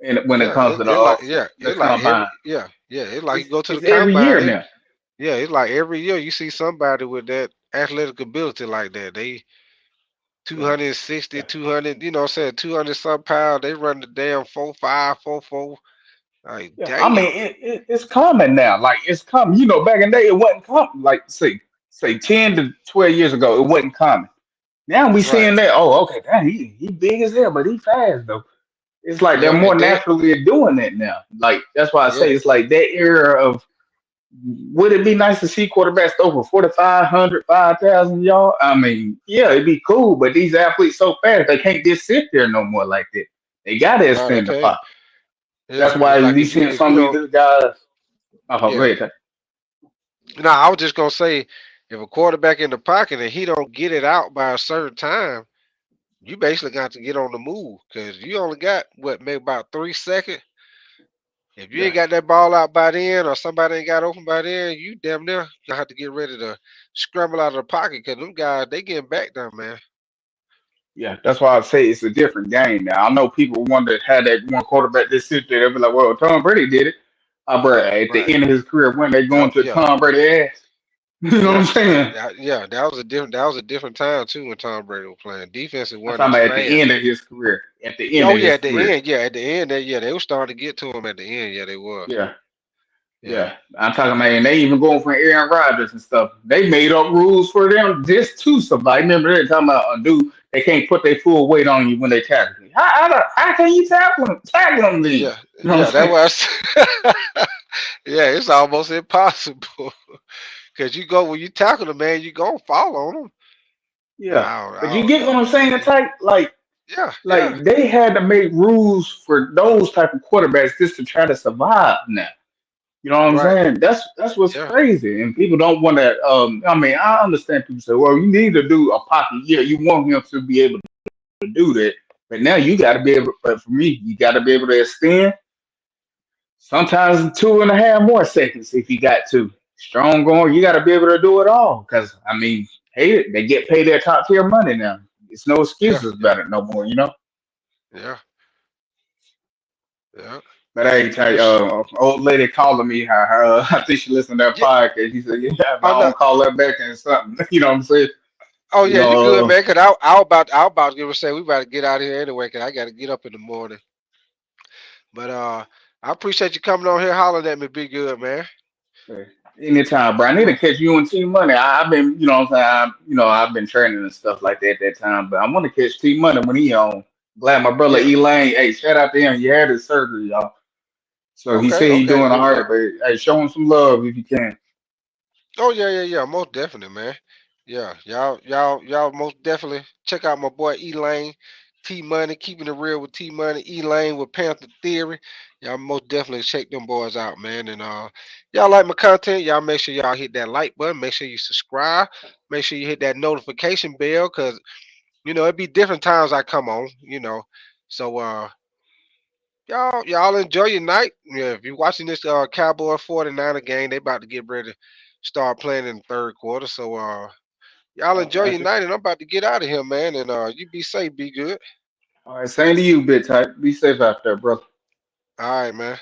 And when it yeah. comes to It like yeah, the it like every combine, yeah, yeah. It like you go to the it's every combine. year now. Yeah, it's like every year you see somebody with that athletic ability like that. They Yeah, 260, yeah, 200. You know what I'm saying, 200 some pounds. They run the damn 4.5, 4.4. Like yeah. I mean, damn. it's common now. Like it's common. Back in the day, it wasn't common. Like say 10 to 12 years ago, it wasn't common. Now we Right. seeing that. Oh, okay, damn, he big as hell, but he fast though. It's like they're Yeah, more and then naturally doing that now. Like that's why I yeah, say it's like that era of. Would it be nice to see quarterbacks throw for 4,500, 5,000 yards? I mean, yeah, it'd be cool, but these athletes so fast they can't just sit there no more like that. They gotta no, they extend the can't. pocket. That's Yeah, why it's like you if you seeing if you some of don't. these guys. Oh, Yeah. great. No, I was just gonna say, if a quarterback in the pocket and he don't get it out by a certain time, you basically got to get on the move because you only got what maybe about 3 seconds. If you Yeah, ain't got that ball out by then, or somebody ain't got open by then, you damn near gonna have to get ready to scramble out of the pocket because them guys they getting back there, man. yeah. That's why I say it's a different game now. I know people wonder how that one quarterback just sit there. They'll be like, "Well, Tom Brady did it." Bro, Yeah, at the right. end of his career, when they going to Yeah, Tom Brady ass, you know what I'm yeah, saying? yeah. That was a different time too when Tom Brady was playing. Defense I'm wasn't talking as about at the fast. end of his career. At the end Oh of yeah, his at the career. end, yeah, at the end, they were starting to get to him at the end. Yeah, they was. Yeah. Yeah, Yeah, I'm talking about, and they even going for Aaron Rodgers and stuff. They made up rules for them just to survive. Remember, they're talking about a dude they can't put their full weight on you when they tackle you. How can you tackle them? Tackle them then. You yeah, know yeah. what I'm That saying? was. Yeah, it's almost impossible because you go when you tackle the man, you gonna fall on him. Yeah, I but you don't get what know. I'm saying? Type Yeah, yeah, like they had to make rules for those type of quarterbacks just to try to survive now. You know what I'm right. saying? That's what's Yeah, crazy, and people don't want to. I mean, I understand people say, "Well, you need to do a pocket." Yeah, you want him to be able to do that. But now you got to be able. But for me, you got to be able to extend. Sometimes 2.5 more seconds if you got to. Strong going, you got to be able to do it all. Because I mean, hey, they get paid their top tier money now. It's no yeah, excuses yeah, about it no more. You know. yeah, yeah. But I tell you, It's, old lady calling me. I think she listened to that yeah. podcast. She said, "Yeah, if Oh I no. don't call her back and something." You know what I'm saying? Oh You yeah, you good, know, man? Cause I was about to give a say we about to get out of here anyway. Cause I got to get up in the morning. But I appreciate you coming on here hollering at me. Be good, man. hey, anytime, bro. I need to catch you and T Money. I've been, what I'm saying, I've been training and stuff like that at that time. But I want to catch T Money when he on. Glad my brother Yeah. Elaine. Hey, shout out to him. He had his surgery, y'all. So he Okay. said he Okay. doing Well, all yeah. right. But hey, show him some love if you can. Oh yeah, yeah, yeah. Most definitely, man. Yeah, y'all most definitely check out my boy Elaine, T Money, keeping it real with T Money, Elaine with Panther Theory. Y'all most definitely check them boys out, man. And y'all like my content, y'all make sure y'all hit that like button, make sure you subscribe, make sure you hit that notification bell, cause It'd be different times I come on. So y'all enjoy your night. Yeah, if you're watching this Cowboy 49er game, they about to get ready to start playing in the third quarter. So y'all Oh, enjoy your gotcha. night, and I'm about to get out of here, man. And you be safe, be good. All right, same to you, bit type. Be safe out there, brother. All right, man.